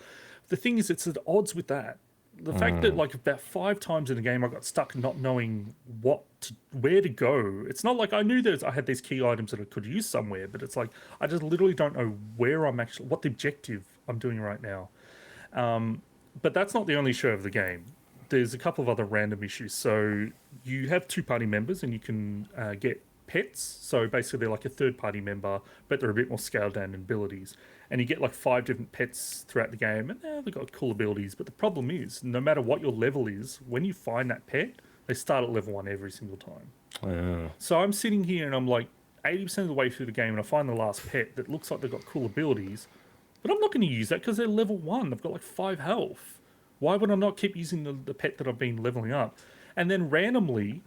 The thing is, it's at odds with that. The fact that like about 5 times in the game I got stuck not knowing where to go. It's not like I knew I had these key items that I could use somewhere, but it's like I just literally don't know what the objective I'm doing right now. But that's not the only issue of the game. There's a couple of other random issues. So you have 2 party members and you can get pets. So basically they're like a third party member, but they're a bit more scaled down in abilities. And you get like 5 different pets throughout the game, and they've got cool abilities. But the problem is, no matter what your level is, when you find that pet, they start at level 1 every single time. So I'm sitting here and I'm like 80% of the way through the game, and I find the last pet that looks like they've got cool abilities, but I'm not going to use that because they're level 1. They've got like 5 health. Why would I not keep using the pet that I've been leveling up? And then randomly,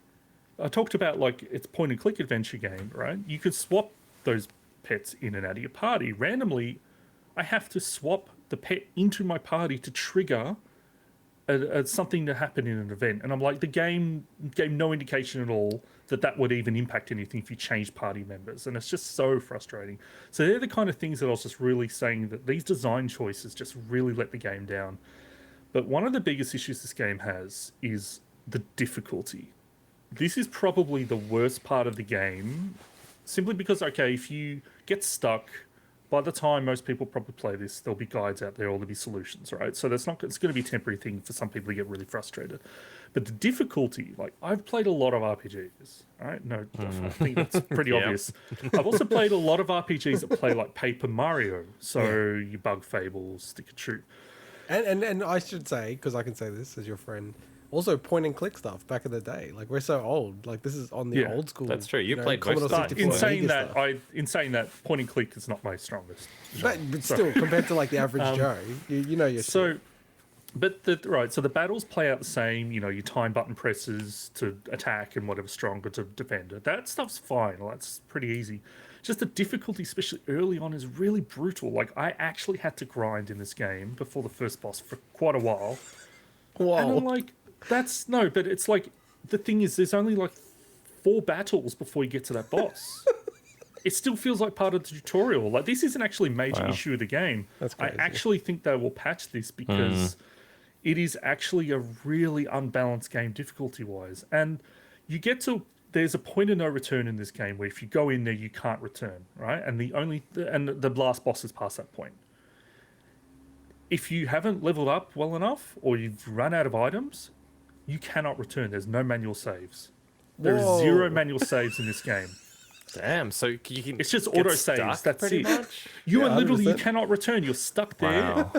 I talked about like it's point and click adventure game, right? You could swap those pets in and out of your party. Randomly, I have to swap the pet into my party to trigger something to happen in an event. And I'm like, the game gave no indication at all that would even impact anything if you change party members. And it's just so frustrating. So they're the kind of things that I was just really saying that these design choices just really let the game down. But one of the biggest issues this game has is the difficulty. This is probably the worst part of the game, simply because, okay, if you get stuck, by the time most people probably play this, there'll be guides out there, or there'll be solutions, right? So that's not, it's going to be a temporary thing for some people to get really frustrated. But the difficulty, like, I've played a lot of RPGs, right? No, I think that's pretty obvious. I've also played a lot of RPGs that play like Paper Mario, so you Bug Fables, Stick and Shoot. And I should say, because I can say this as your friend, also point and click stuff back in the day. Like, we're so old. Like, this is on the old school. That's true. You played Commodore most of 64 In saying Amiga that, stuff. in saying that, point and click is not my strongest. But still, compared to like the average Joe, you know your So, shit. but so the battles play out the same. You know, you time button presses to attack and whatever stronger to defend it. That stuff's fine. Well, that's pretty easy. Just the difficulty, especially early on, is really brutal. Like, I actually had to grind in this game before the first boss for quite a while. Whoa. And I'm like, but it's like, the thing is, there's only like 4 battles before you get to that boss. It still feels like part of the tutorial. Like, this isn't actually a major issue of the game. That's I crazy. actually think they will patch this because it is actually a really unbalanced game difficulty-wise. And you get to, there's a point of no return in this game where if you go in there, you can't return, right? And the last boss is past that point. If you haven't leveled up well enough, or you've run out of items, you cannot return. There's no manual saves. There are 0 manual saves in this game. Damn. So you can. It's just get auto saves. stuck That's pretty it. much? You Yeah, are literally, you 100%. cannot return. You're stuck there, Wow.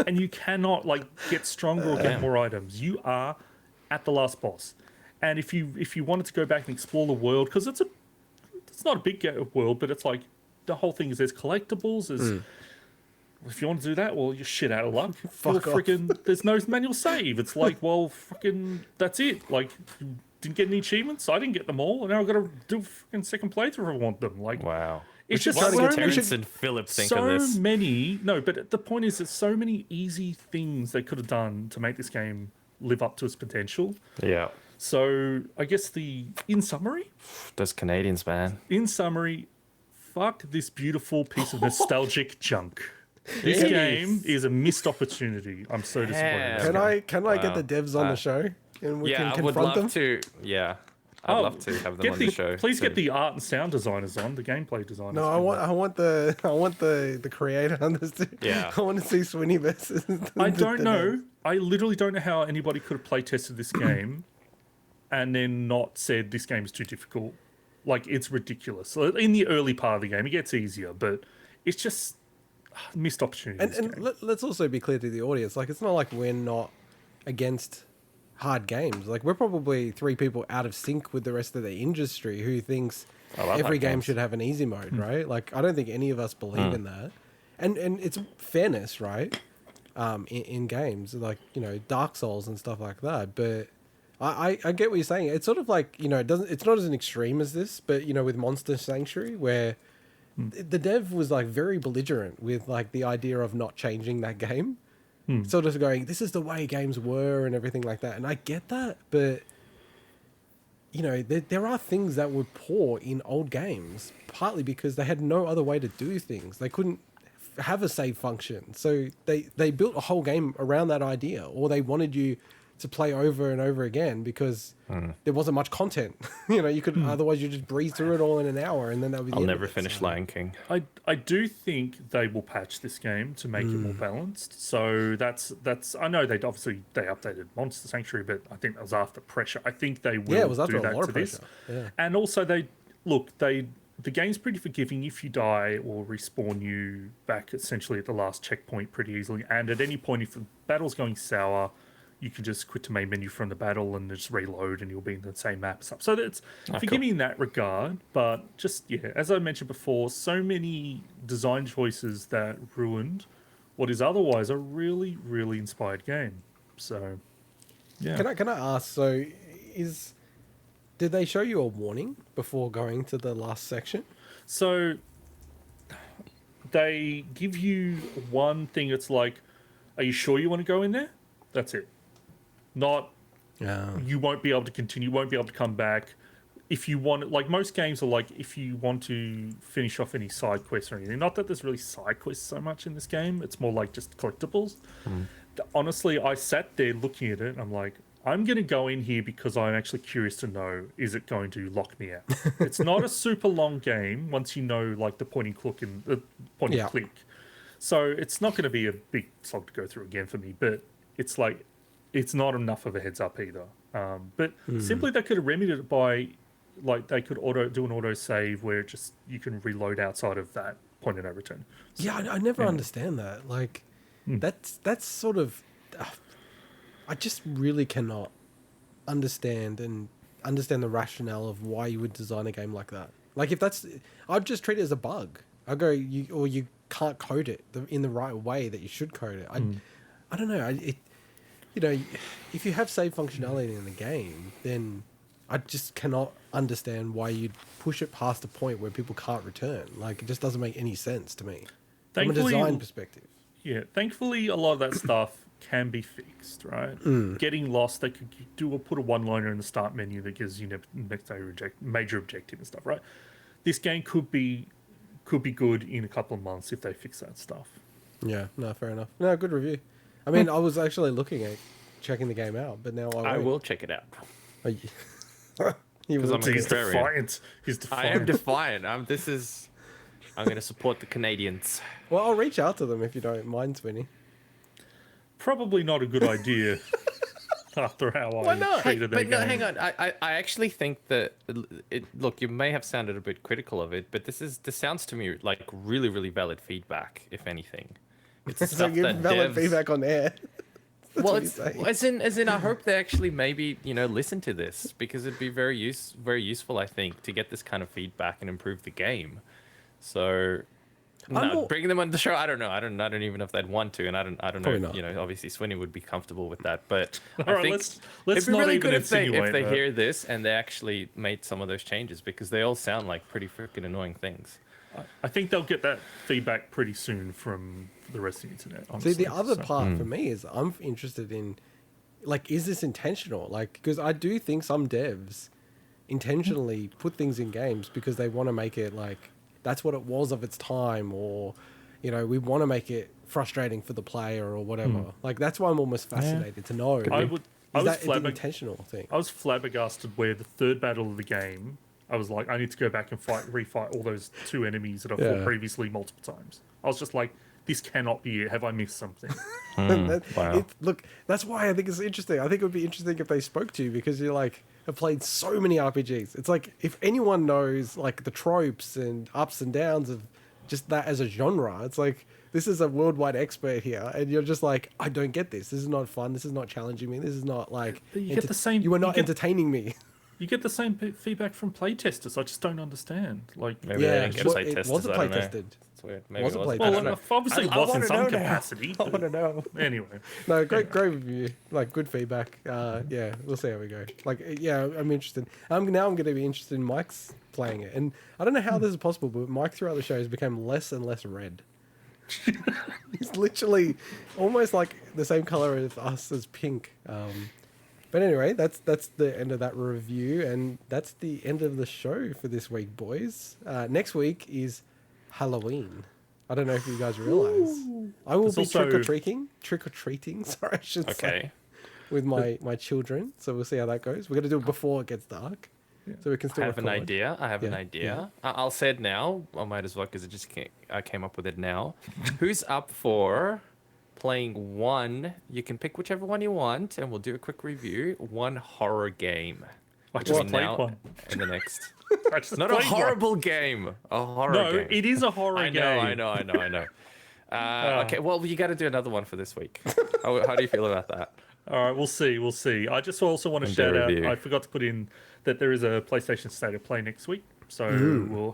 and you cannot like get stronger or get more items. You are at the last boss. And if you wanted to go back and explore the world, because it's not a big world, but it's like the whole thing is there's collectibles. There's if you want to do that, well, you're shit out of luck. Fuck off. There's no manual save. It's like, well, freaking, that's it. Like, you didn't get any achievements. I didn't get them all, and now I've got to do a freaking second playthrough if I want them. Like, Wow. it's just What so would many, Terrence and Philip think so of this? many. No, but the point is, there's so many easy things they could have done to make this game live up to its potential. Yeah. So I guess in summary, Those Canadians, man. fuck this beautiful piece of nostalgic junk. This game is a missed opportunity. I'm so disappointed. Damn. Can I get the devs on the show and we can Yeah, I would confront love them? to. Yeah. I'd love to have them on the show. Please soon. get the art and sound designers on, the gameplay designers. No, I want the creator on this too. Yeah. I want to see Swinny versus. I the don't know. devs. I literally don't know how anybody could have play tested this game and then not said this game is too difficult. Like, it's ridiculous. So in the early part of the game, it gets easier, but it's just missed opportunity. And let's also be clear to the audience. Like, it's not like we're not against hard games. Like, we're probably 3 people out of sync with the rest of the industry who thinks I love every hard game games. should have an easy mode, right? Like, I don't think any of us believe in that. And it's fairness, right? In games, like, you know, Dark Souls and stuff like that. But I get what you're saying. It's sort of like, you know, it's not as an extreme as this, but, you know, with Monster Sanctuary, where the dev was like very belligerent with like the idea of not changing that game. Sort of going, this is the way games were and everything like that. And I get that, but you know, there are things that were poor in old games, partly because they had no other way to do things. They couldn't have a save function. So they built a whole game around that idea, or they wanted you to play over and over again because there wasn't much content. You know, you could otherwise you just breeze through it all in an hour and then that would be I'll never finish So, Lion King. I do think they will patch this game to make it more balanced. So that's I know they updated Monster Sanctuary, but I think that was after pressure. I think they will Yeah, it was after do a that lot to of this. pressure. Yeah. And also the game's pretty forgiving. If you die, or respawn you back essentially at the last checkpoint pretty easily. And at any point, if the battle's going sour, you can just quit to main menu from the battle and just reload, and you'll be in the same map or something. So it's forgiving in that regard. But just, yeah, as I mentioned before, so many design choices that ruined what is otherwise a really, really inspired game. So, yeah. Can I ask, so did they show you a warning before going to the last section? So they give you one thing. It's like, are you sure you want to go in there? That's it. Not, you won't be able to continue, won't be able to come back. If you want, like most games are like, if you want to finish off any side quests or anything. Not that there's really side quests so much in this game. It's more like just collectibles. Honestly, I sat there looking at it and I'm like, I'm going to go in here because I'm actually curious to know, is it going to lock me out? It's not a super long game once you know, like, the point and click and point and click. So it's not going to be a big slog to go through again for me, but it's like, it's not enough of a heads up either. But simply they could have remedied it by, like, they could do an auto save where just you can reload outside of that point of no return. So, Yeah, I never understand that. Like, that's sort of... I just really cannot understand the rationale of why you would design a game like that. Like, if that's... I'd just treat it as a bug. I go, you can't code it in the right way that you should code it. I don't know. You know, if you have save functionality in the game, then I just cannot understand why you'd push it past a point where people can't return. Like, it just doesn't make any sense to me from a design perspective. Yeah, thankfully, a lot of that stuff can be fixed, right? Getting lost, they could put a one-liner in the start menu that gives you next day major objective and stuff, right? This game could be good in a couple of months if they fix that stuff. Yeah, no, fair enough. No, good review. I mean, I was actually looking at checking the game out, but now I will check it out. He's defiant. I am defiant. I'm going to support the Canadians. Well, I'll reach out to them if you don't mind, Swinny. Probably not a good idea after how I treated that game. No, hang on. I actually think that look, you may have sounded a bit critical of it, but this sounds to me like really, really valid feedback, if anything. It's So stuff give that valid devs... feedback on air. Well, it's as in I hope they actually maybe listen to this, because it'd be very useful, I think, to get this kind of feedback and improve the game. So bringing them on the show, I don't know. I don't even know if they'd want to, and I don't Probably know. not. Obviously Swinny would be comfortable with that, but All I right, think let's it'd be not really even good if they insinuate that. hear this and they actually made some of those changes, because they all sound like pretty freaking annoying things. I think they'll get that feedback pretty soon from the rest of the internet. Honestly. See, the other part for me is I'm interested in, like, is this intentional? Like, because I do think some devs intentionally put things in games because they want to make it like that's what it was of its time, or we want to make it frustrating for the player or whatever. Like, that's why I'm almost fascinated to know. Is that an intentional thing? I was flabbergasted where the third battle of the game, I was like, I need to go back and refight all those two enemies that I fought previously multiple times. I was just like, this cannot be it. Have I missed something? Wow. Look, that's why I think it's interesting. I think it would be interesting if they spoke to you, because you're like, have played so many RPGs. It's like, if anyone knows like the tropes and ups and downs of just that as a genre, it's like, this is a worldwide expert here, and you're just like, I don't get this. This is not fun. This is not challenging me. This is not like... You get the same... You are not entertaining me. You get the same feedback from playtesters. I just don't understand. Like, Maybe they didn't get it playtesters. wasn't I don't know. playtested. It's weird. Maybe Wasn't it was. playtested. I well, don't know. obviously it was in some capacity. I want to know. Anyway. No, great review. Like, good feedback. Yeah, we'll see how we go. Like, yeah, I'm interested. Now I'm going to be interested in Mike's playing it. And I don't know how this is possible, but Mike throughout the show has become less and less red. He's literally almost like the same color as us as pink. But anyway, that's the end of that review, and that's the end of the show for this week, boys. Next week is Halloween. I don't know if you guys realize. I will be trick-or-treating, sorry, I should say, with my children. So we'll see how that goes. We're going to do it before it gets dark. Yeah. So we can still I have an record. idea. I have an idea. I'll say it now. I might as well, because I came up with it now. Who's up for playing one? You can pick whichever one you want, and we'll do a quick review. One horror game. I just played one. And the next. I just Not a played horrible game. A horror game. No, it is a horror game. I know. Okay, well, you got to do another one for this week. How do you feel about that? All right, we'll see. I just also want to shout out, I forgot to put in that there is a PlayStation State of Play next week. So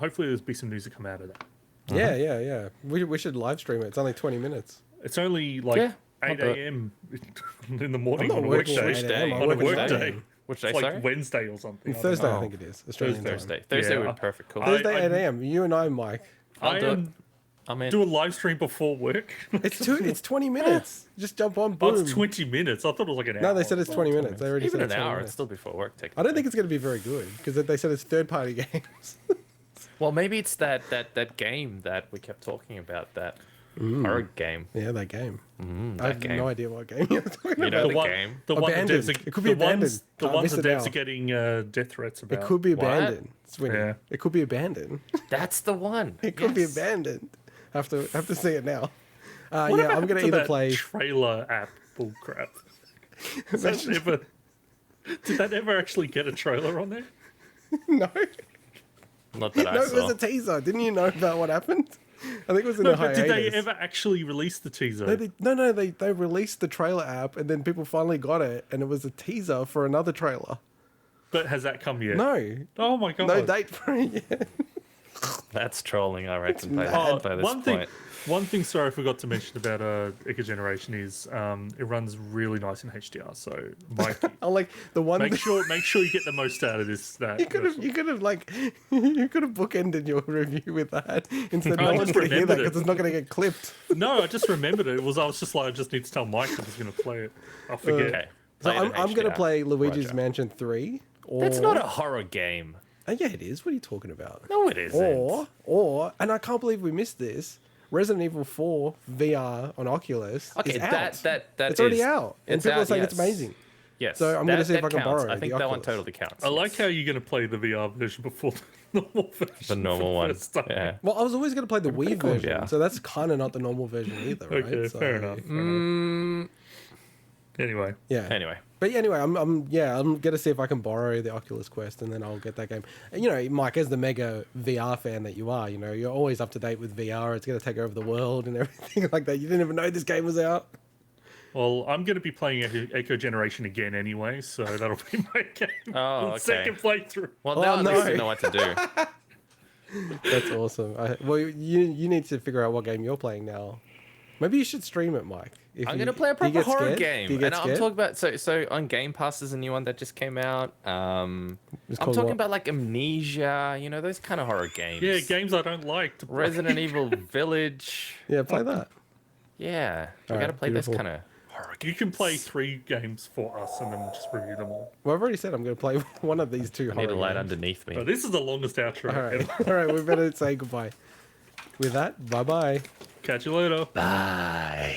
hopefully there'll be some news to come out of that. Yeah. We should live stream it. It's only 20 minutes. It's only like 8 a.m. in the morning on a workday. On a workday. Which day, It's like sorry? Wednesday or something. Thursday, I think it is. Australian time. Thursday Yeah. would be perfect. Cool. Thursday, 8 a.m. You and I, Mike. I I'm in. do a live stream before work. It's 20 minutes. Just jump on, boom. Oh, it's 20 minutes. I thought it was like an hour. No, they said it's 20 minutes. They already Even said an it's 20 hour. minutes. It's still before work. I don't think it's going to be very good, because they said it's third-party games. Well, maybe it's that game that we kept talking about. That Horror game. Yeah, that game. I that have game. no idea what game you're talking You know about. the game. The one that Abandoned. devs are, It could be abandoned. the Can't ones miss that it devs now. are getting death threats about. It could be What? abandoned. Swinny. Yeah. It could be abandoned. That's the one. It could be Yes. abandoned. Have to see it now. What Yeah, I'm happened gonna to either that play. trailer app bullcrap. Did that ever actually get a trailer on there? No, Not that I no, it was saw. a teaser. Didn't you know about what happened? I think it was in No, the but hiatus. did they ever actually release the teaser? No, they released the trailer app, and then people finally got it, and it was a teaser for another trailer. But has that come yet? No, Oh my god. no date for it yet. That's trolling, I reckon, by mad. this One thing, point. one thing. Sorry, I forgot to mention about Eco Generation is it runs really nice in HDR. So, Mike, I like the one. make sure you get the most out of this. That you could have bookended your review with that instead. I No one's just going to hear that remembered it. because it's not going to get clipped. No, I just remembered it. I was just like, I just need to tell Mike that he's going to play it. I'll forget. Okay. So Play it in I'm going to HDR. play Luigi's Roger. Mansion 3. Or... That's not a horror game. Yeah, it is. What are you talking about? No, it isn't. Or, and I can't believe we missed this. Resident Evil 4 VR on Oculus Okay, is out. that It's already is- out, and it's people are out, saying yes. it's amazing. Yes. So I'm gonna see if I that can counts. borrow I think the that one Oculus. totally counts. I like yes. how you're going to play the VR version before the normal version. The normal for one. the first time. Yeah. Well, I was always going to play the Wii cool, version, yeah. so that's kind of not the normal version either, right? Okay, So, fair enough. Fair enough. Anyway, Yeah. Anyway. But anyway, I'm gonna see if I can borrow the Oculus Quest, and then I'll get that game. And, you know, Mike, as the mega VR fan that you are, you know, you're always up to date with VR. It's gonna take over the world and everything like that. You didn't even know this game was out. well, I'm going to be playing Echo Generation again anyway, so that'll be my game. Oh, okay. Second playthrough. Well, now Oh, at least no. you know what to do. That's awesome. Well, you need to figure out what game you're playing now. Maybe you should stream it, Mike. I'm going to play a do you proper get horror scared? game. Do you get And I'm scared? talking about, so on Game Pass there's a new one that just came out. It's I'm called talking what? about like Amnesia, you know, those kind of horror games. Yeah, games I don't like to play. Resident Evil Village. Yeah, play that. Yeah. We Alright, got to play beautiful. those kind of horror games. You can play 3 games for us and then we'll just review them all. Well, I've already said I'm going to play one of these two. I need a horror light games. underneath me. But this is the longest outro All right, ever. all right. We better say goodbye. With that, bye bye. Catch you later. Bye.